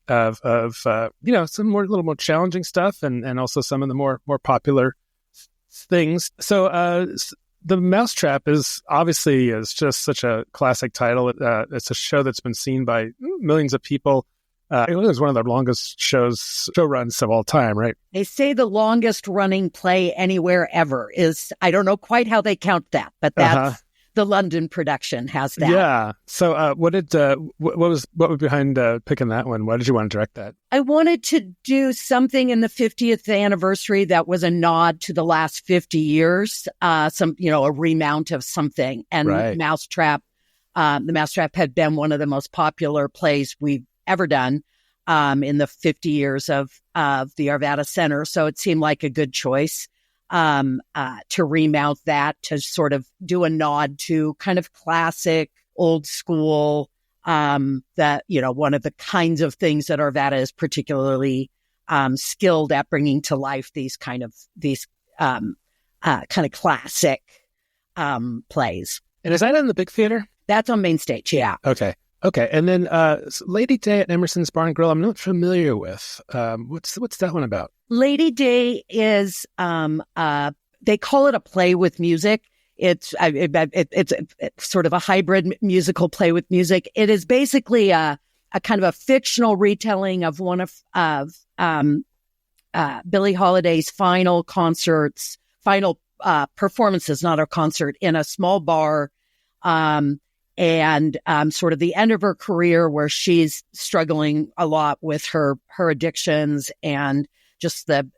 some little more challenging stuff and also some of the more popular things. So The Mousetrap is just such a classic title. It's a show that's been seen by millions of people It was one of the longest show runs of all time, right? They say the longest running play anywhere ever is, I don't know quite how they count that, but that's the London production has that. Yeah. So what was behind picking that one? Why did you want to direct that? I wanted to do something in the 50th anniversary that was a nod to the last 50 years, a remount of something. And Mousetrap, the Mousetrap had been one of the most popular plays we've ever done in the 50 years of the Arvada Center. So it seemed like a good choice to remount that, to sort of do a nod to kind of classic, old school, that, one of the kinds of things that Arvada is particularly skilled at bringing to life, these kind of classic plays. And is that in the big theater? That's on main stage, yeah. Okay. And then Lady Day at Emerson's Bar and Grill, I'm not familiar with. What's that one about? Lady Day is, they call it a play with music. It's sort of a hybrid musical play with music. It is basically a kind of a fictional retelling of one of Billie Holiday's final performances, not a concert, in a small bar, and sort of the end of her career, where she's struggling a lot with her addictions and just the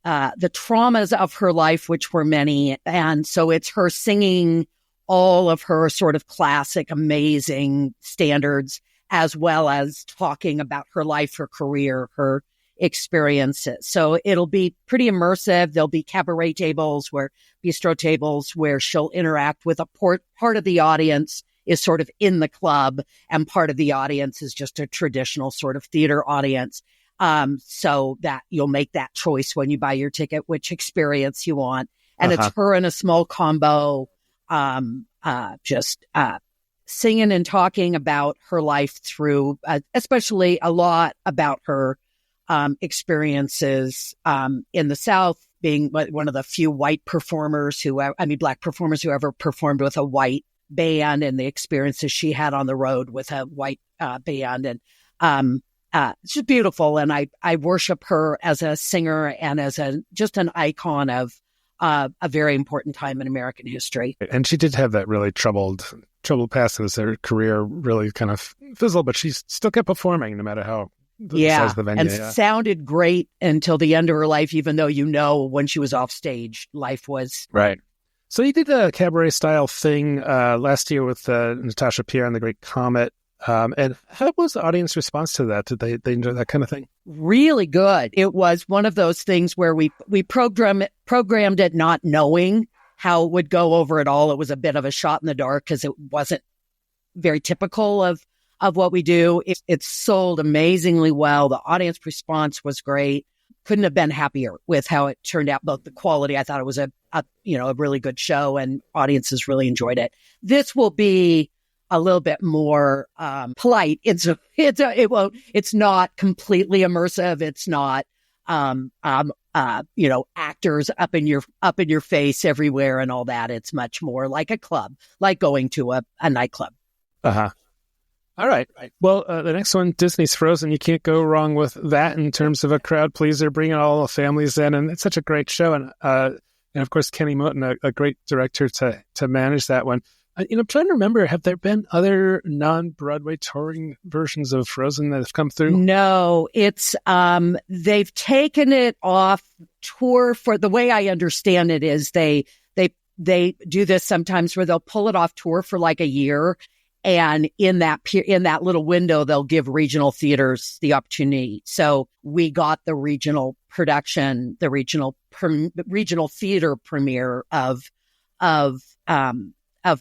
traumas of her life, which were many. And so it's her singing all of her sort of classic, amazing standards, as well as talking about her life, her career, her experiences. So it'll be pretty immersive. There'll be cabaret tables, bistro tables, where she'll interact with a part of the audience is sort of in the club, and part of the audience is just a traditional sort of theater audience. So that you'll make that choice when you buy your ticket, which experience you want. And it's her in a small combo, just singing and talking about her life through, especially a lot about her experiences in the South, being one of the few black performers who ever performed with a white band, and the experiences she had on the road with a white band. And it's just beautiful. And I worship her as a singer and as just an icon of a very important time in American history. And she did have that really troubled past as her career really kind of fizzled, but she still kept performing no matter how the size of the venue. And sounded great until the end of her life, even though, when she was off stage, life was... Right. So you did a cabaret style thing last year with Natasha Pierre and the Great Comet. And how was the audience response to that? Did they enjoy that kind of thing? Really good. It was one of those things where we programmed it not knowing how it would go over at all. It was a bit of a shot in the dark because it wasn't very typical of what we do. It sold amazingly well. The audience response was great. Couldn't have been happier with how it turned out. Both the quality, I thought it was a really good show, and audiences really enjoyed it. This will be a little bit more polite. It's not completely immersive. It's not actors up in your face everywhere and all that. It's much more like a club, like going to a nightclub. All right. Well, the next one, Disney's Frozen. You can't go wrong with that in terms of a crowd pleaser, bringing all the families in, and it's such a great show. And of course, Kenny Moten, a great director to manage that one. I'm trying to remember, have there been other non-Broadway touring versions of Frozen that have come through? No, it's they've taken it off tour. For the way I understand it is they do this sometimes where they'll pull it off tour for like a year. And in that little window, they'll give regional theaters the opportunity. So we got the regional production, the regional theater premiere of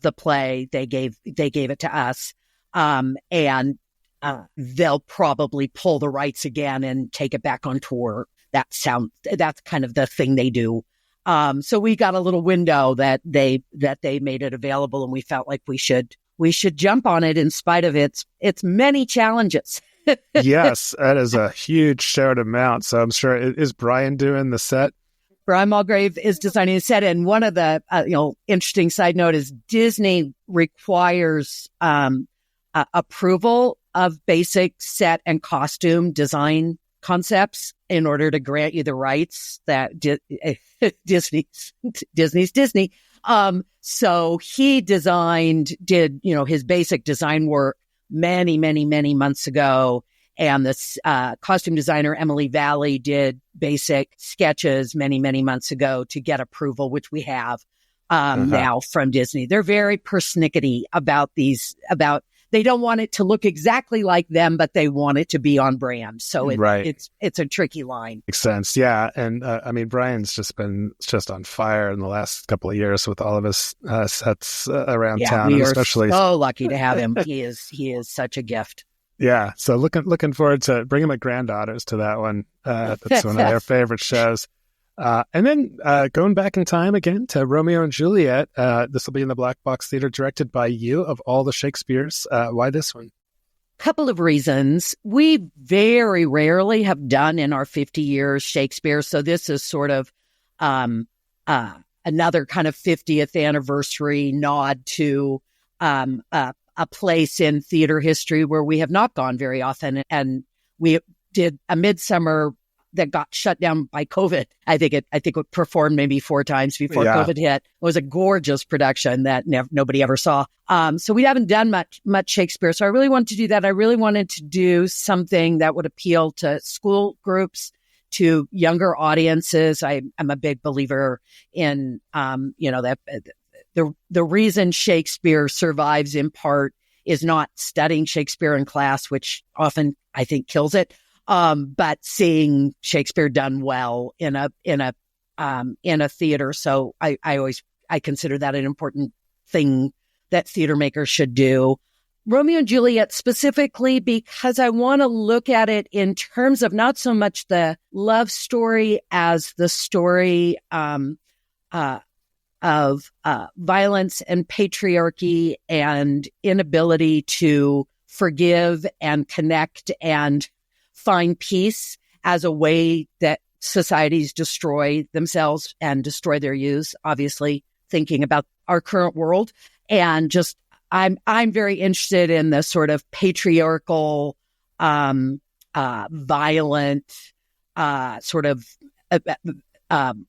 the play. They gave it to us, and they'll probably pull the rights again and take it back on tour. That's kind of the thing they do. So we got a little window that they made it available, and we felt like we should jump on it in spite of its many challenges. Yes, that is a huge show to mount. So I'm sure, is Brian doing the set? Brian Mulgrave is designing the set. And one of the interesting side note is Disney requires approval of basic set and costume design concepts in order to grant you the rights that Disney's Disney. So he did, his basic design work many, many, many months ago. And this costume designer, Emily Valley, did basic sketches many, many months ago to get approval, which we have now from Disney. They're very persnickety about they don't want it to look exactly like them, but they want it to be on brand. So it's a tricky line. Makes sense. Yeah. And Brian's been on fire in the last couple of years with all of his sets around town. We especially are so lucky to have him. He is such a gift. Yeah. So looking forward to bringing my granddaughters to that one. That's one of their favorite shows. And then going back in time again to Romeo and Juliet, this will be in the Black Box Theater, directed by you of all the Shakespeares. Why this one? Couple of reasons. We very rarely have done in our 50 years Shakespeare, so this is sort of another kind of 50th anniversary nod to a place in theater history where we have not gone very often. And we did a Midsummer that got shut down by COVID. I think it performed maybe 4 times before COVID hit. It was a gorgeous production that nobody ever saw. So we haven't done much Shakespeare. So I really wanted to do that. I really wanted to do something that would appeal to school groups, to younger audiences. I'm a big believer in, that the reason Shakespeare survives in part is not studying Shakespeare in class, which often I think kills it. But seeing Shakespeare done well in a theater. So I consider that an important thing that theater makers should do. Romeo and Juliet specifically because I want to look at it in terms of not so much the love story as the story, of violence and patriarchy and inability to forgive and connect and find peace as a way that societies destroy themselves and destroy their youth, obviously thinking about our current world. And just, I'm very interested in the sort of patriarchal, violent, sort of,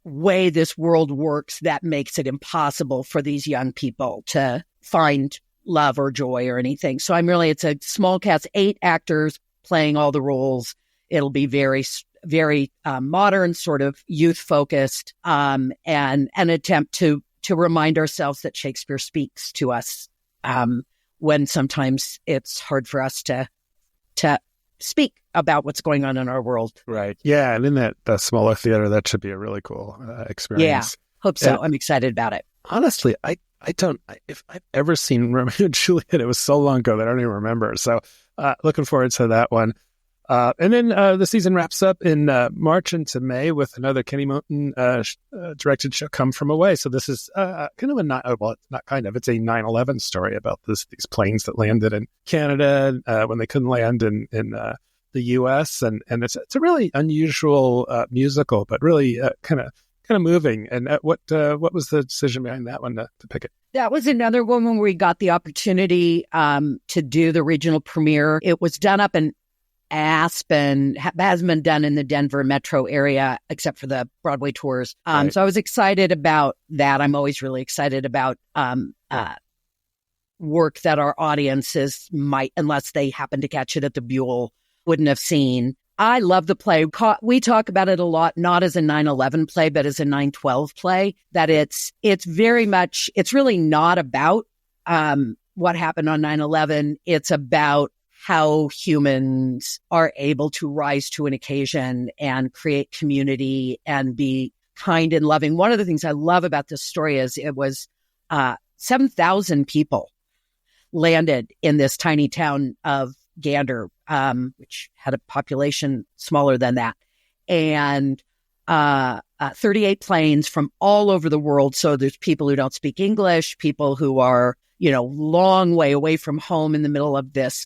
way this world works that makes it impossible for these young people to find love or joy or anything. So it's a small cast, 8 actors playing all the roles. It'll be very, very modern, sort of youth focused, and an attempt to remind ourselves that Shakespeare speaks to us when sometimes it's hard for us to speak about what's going on in our world. Right. Yeah. And in that smaller theater, that should be a really cool experience. Yeah. Hope so. And I'm excited about it. Honestly, if I've ever seen Romeo and Juliet, it was so long ago that I don't even remember. So looking forward to that one. And then the season wraps up in March into May with another Kenny Moulton directed show, Come From Away. So this is it's a 9/11 story about these planes that landed in Canada when they couldn't land in the U.S. And it's a really unusual musical, but really kind of moving. And what was the decision behind that one to pick it? That was another one when we got the opportunity to do the regional premiere. It was done up in Aspen, hasn't been done in the Denver metro area, except for the Broadway tours. Right. So I was excited about that. I'm always really excited about work that our audiences might, unless they happen to catch it at the Buell, wouldn't have seen. I love the play. We talk about it a lot, not as a 9/11 play, but as a 9/12 play, that it's very much, it's really not about what happened on 9/11. It's about how humans are able to rise to an occasion and create community and be kind and loving. One of the things I love about this story is it was 7,000 people landed in this tiny town of Gander, which had a population smaller than that, and 38 planes from all over the world. So there's people who don't speak English, people who are long way away from home in the middle of this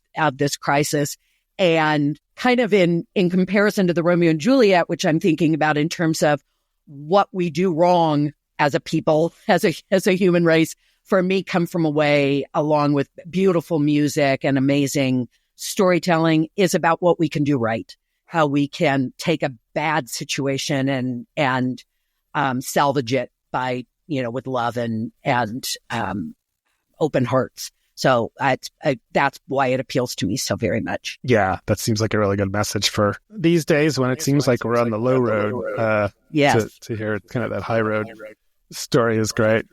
crisis. And kind of in comparison to the Romeo and Juliet, which I'm thinking about in terms of what we do wrong as a people, as a human race, for me, Come From Away, along with beautiful music and amazing storytelling is about what we can do right, how we can take a bad situation and salvage it by, with love and open hearts. So that's why it appeals to me so very much. Yeah, that seems like a really good message for these days when it seems like we're on the low road. Yes. To hear kind of that high road story is great.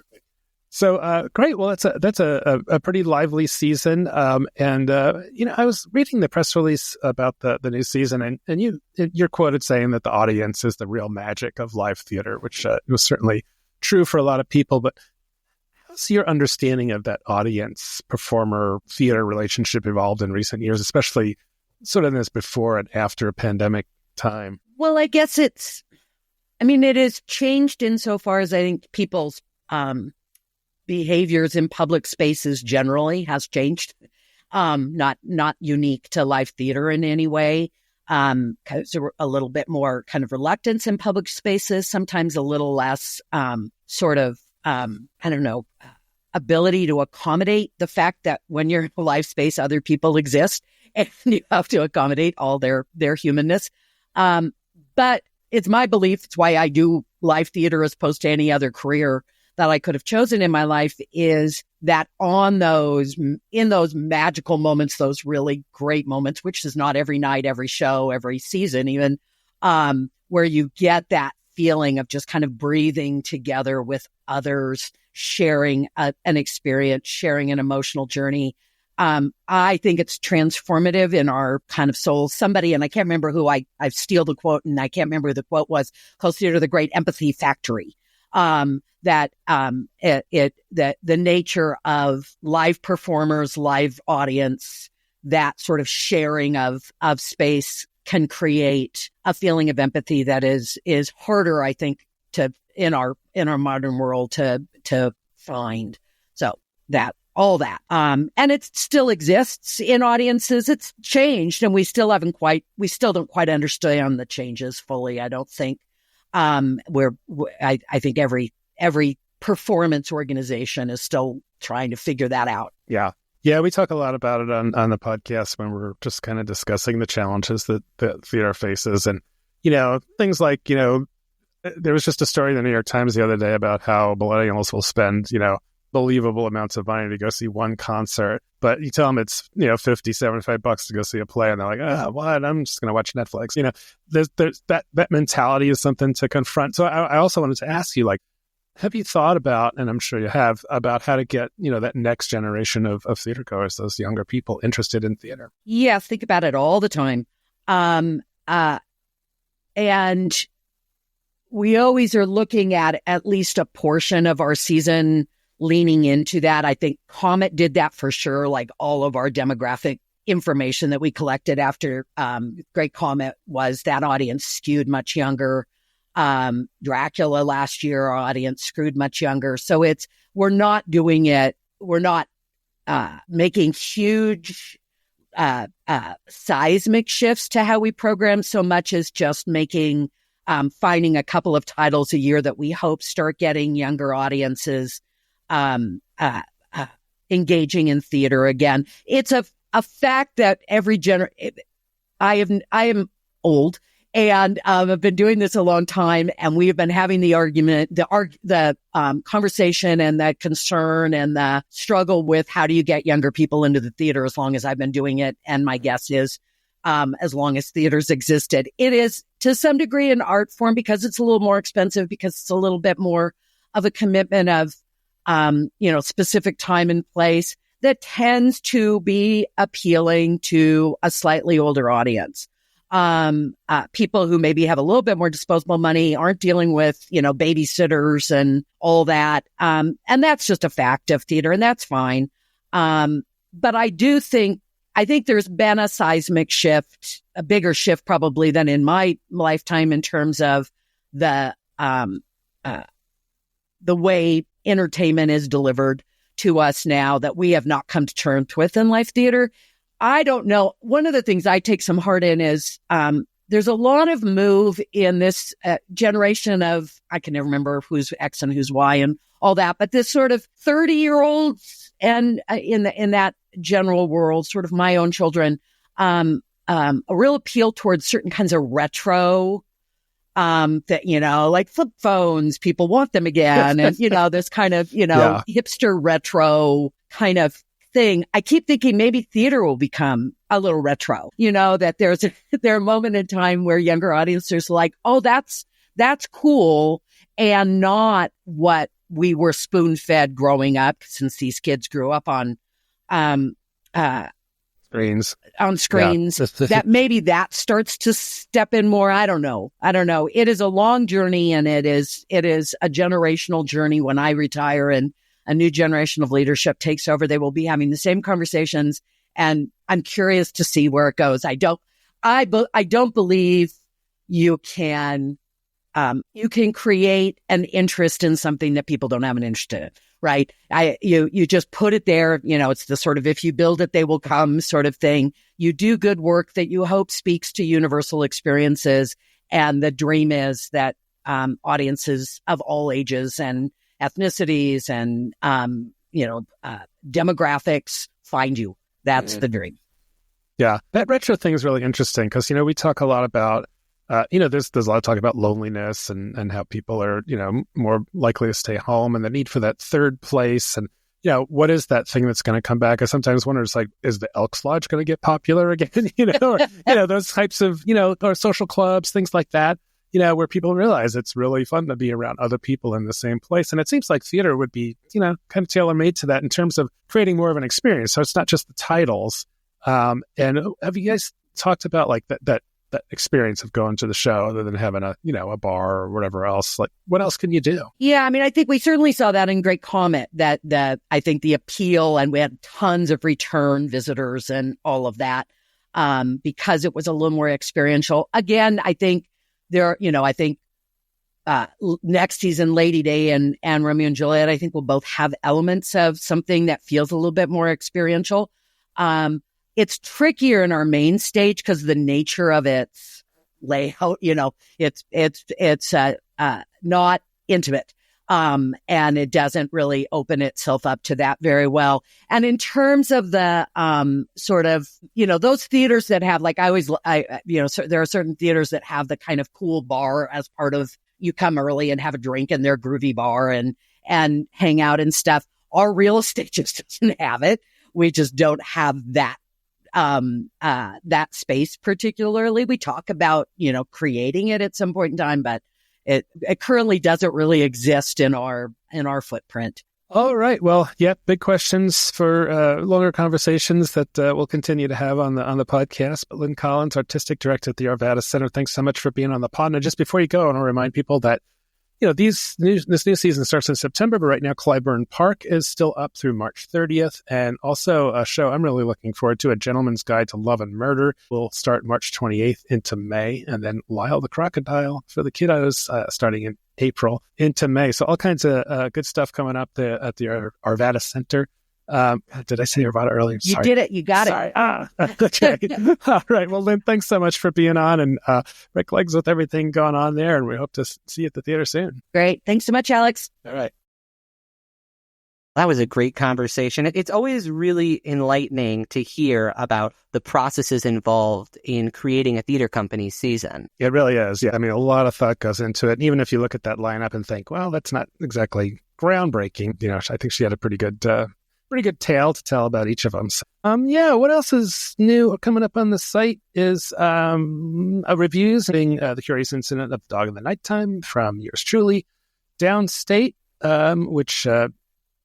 So great. Well, that's a pretty lively season. And I was reading the press release about the new season, and you're quoted saying that the audience is the real magic of live theater, which was certainly true for a lot of people. But how's your understanding of that audience performer theater relationship evolved in recent years, especially sort of in this before and after pandemic time? Well, I guess it has changed insofar as I think people's behaviors in public spaces generally has changed. Not unique to live theater in any way. Because there were a little bit more kind of reluctance in public spaces, sometimes a little less ability to accommodate the fact that when you're in a live space, other people exist and you have to accommodate all their humanness. But it's my belief, it's why I do live theater as opposed to any other career that I could have chosen in my life, is that in those magical moments, those really great moments, which is not every night, every show, every season, even, where you get that feeling of just kind of breathing together with others, sharing an experience, sharing an emotional journey. I think it's transformative in our kind of souls. Somebody, and I can't remember who, I steal the quote, and I can't remember who the quote was, calls theater the great empathy factory. That the nature of live performers, live audience, that sort of sharing of space can create a feeling of empathy that is harder, I think, in our modern world to find. So all that. And it still exists in audiences. It's changed, and we still don't quite understand the changes fully, I don't think. I think every performance organization is still trying to figure that out. Yeah. We talk a lot about it on the podcast when we're just kind of discussing the challenges that theater faces, and things like there was just a story in the New York Times the other day about how millennials will spend believable amounts of money to go see one concert, but you tell them it's $50, $75 to go see a play, and they're like, what? I'm just going to watch Netflix. There's that mentality is something to confront. So I also wanted to ask you, have you thought about, and I'm sure you have, about how to get that next generation of theater goers, those younger people, interested in theater? Yeah, think about it all the time, and we always are looking at least a portion of our season leaning into that. I think Comet did that for sure. Like all of our demographic information that we collected after Great Comet was that audience skewed much younger. Dracula last year, our audience skewed much younger. So we're not doing it. We're not making huge seismic shifts to how we program so much as just finding a couple of titles a year that we hope start getting younger audiences engaging in theater again. It's a fact that every I am old, and I've been doing this a long time, and we have been having the argument, the conversation, and the concern, and the struggle with how do you get younger people into the theater as long as I've been doing it. And my guess is, as long as theaters existed, it is to some degree an art form because it's a little more expensive, because it's a little bit more of a commitment of specific time and place that tends to be appealing to a slightly older audience. People who maybe have a little bit more disposable money, aren't dealing with, babysitters and all that. And that's just a fact of theater, and that's fine. But I think there's been a seismic shift, a bigger shift probably than in my lifetime in terms of the way entertainment is delivered to us now that we have not come to terms with in live theater. I don't know. One of the things I take some heart in is there's a lot of move in this generation of, I can never remember who's X and who's Y and all that, but this sort of 30-year-olds and in that general world, sort of my own children, a real appeal towards certain kinds of retro, that, like flip phones, people want them again. And, this kind of, hipster retro kind of thing. I keep thinking maybe theater will become a little retro, that there's a moment in time where younger audiences are like, oh, that's cool, and not what we were spoon fed growing up, since these kids grew up on, screens. Yeah. That maybe that starts to step in more. I don't know. It is a long journey, and it is a generational journey. When I retire and a new generation of leadership takes over, they will be having the same conversations, and I'm curious to see where it goes. I don't believe you can create an interest in something that people don't have an interest in, right? You just put it there. It's the sort of, if you build it, they will come sort of thing. You do good work that you hope speaks to universal experiences. And the dream is that audiences of all ages and ethnicities and, demographics find you. That's the dream. Yeah. That retro thing is really interesting because, we talk a lot about, there's a lot of talk about loneliness and how people are, more likely to stay home, and the need for that third place. And, what is that thing that's going to come back? I sometimes wonder, it's like, is the Elks Lodge going to get popular again? Or, those types of, or social clubs, things like that, where people realize it's really fun to be around other people in the same place. And it seems like theater would be, kind of tailor-made to that in terms of creating more of an experience. So it's not just the titles. And have you guys talked about like that experience of going to the show, other than having a bar or whatever else? Like, what else can you do? Yeah, I think we certainly saw that in Great Comet, that I think the appeal, and we had tons of return visitors and all of that, because it was a little more experiential. Again, I think next season, Lady Day and Romeo and Juliet, I think will both have elements of something that feels a little bit more experiential. It's trickier in our main stage because of the nature of its layout. It's not intimate. And it doesn't really open itself up to that very well. And in terms of the, sort of, those theaters that have, like, there are certain theaters that have the kind of cool bar as part of, you come early and have a drink in their groovy bar and hang out and stuff. Our real estate just doesn't have it. We just don't have that space particularly. We talk about, creating it at some point in time, but it currently doesn't really exist in our footprint. All right. Well, yeah, big questions for longer conversations that we'll continue to have on the podcast. But LynneCollins, Artistic Director at the Arvada Center, thanks so much for being on the pod. And just before you go, I want to remind people that this new season starts in September, but right now Clybourne Park is still up through March 30th. And also a show I'm really looking forward to, A Gentleman's Guide to Love and Murder, will start March 28th into May. And then Lyle the Crocodile for the kiddos starting in April into May. So all kinds of good stuff coming up at the Arvada Center. Did I say Arvada earlier? You did it. You got it. Okay. All right. Well, Lynne, thanks so much for being on, and Rick legs with everything going on there. And we hope to see you at the theater soon. Great. Thanks so much, Alex. All right. That was a great conversation. It's always really enlightening to hear about the processes involved in creating a theater company's season. It really is. Yeah. A lot of thought goes into it. And even if you look at that lineup and think, well, that's not exactly groundbreaking, I think she had a pretty good tale to tell about each of them. So, what else is new coming up on the site is a reviews being The Curious Incident of the Dog in the Nighttime from yours truly, Downstate, which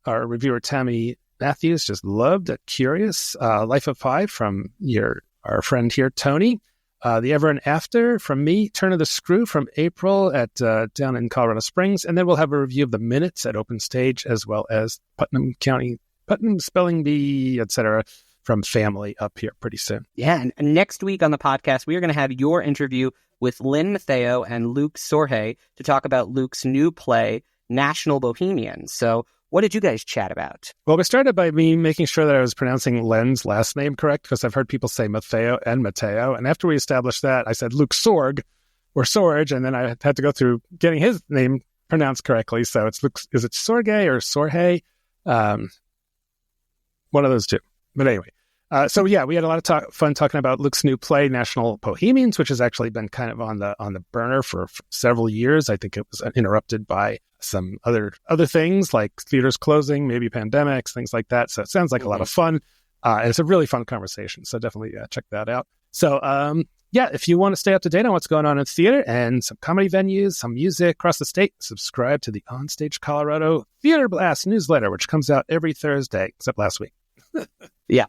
our reviewer Tammy Matthews just loved at Curious, Life of Pi from our friend here, Tony, The Ever and After from me, Turn of the Screw from April at down in Colorado Springs, and then we'll have a review of The Minutes at OpenStage, Stage, as well as Putnam Spelling Bee, etc., from Family up here pretty soon. Yeah, and next week on the podcast, we are going to have your interview with Lynne Matheo and Luke Sorhe to talk about Luke's new play, National Bohemian. So what did you guys chat about? Well, we started by me making sure that I was pronouncing Len's last name correct, because I've heard people say Matheo and Mateo. And after we established that, I said Luke Sorg or Sorge, and then I had to go through getting his name pronounced correctly. So it's Luke, is it Sorge or Sorge? One of those two. But anyway, So yeah, we had a lot of fun talking about Luke's new play, National Bohemians, which has actually been kind of on the burner for several years. I think it was interrupted by some other things like theaters closing, maybe pandemics, things like that. So it sounds like a lot of fun, and it's a really fun conversation. So definitely check that out. So yeah, if you want to stay up to date on what's going on in theater and some comedy venues, some music across the state, subscribe to the OnStage Colorado Theater Blast newsletter, which comes out every Thursday, except last week. Yeah.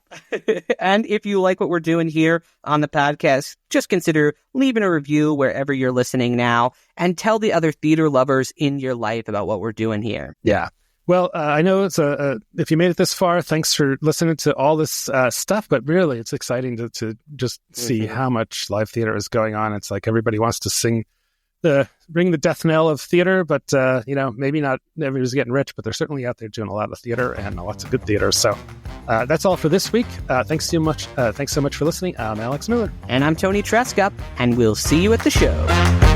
And if you like what we're doing here on the podcast, just consider leaving a review wherever you're listening now and tell the other theater lovers in your life about what we're doing here. Yeah. Well, I know it's if you made it this far, thanks for listening to all this stuff, but really it's exciting to just see how much live theater is going on. It's like everybody wants to ring the death knell of theater, but maybe not everybody's getting rich, but they're certainly out there doing a lot of theater and lots of good theater. So that's all for this week. Thanks so much for listening. I'm Alex Miller. And I'm ToniTresca, and we'll see you at the show.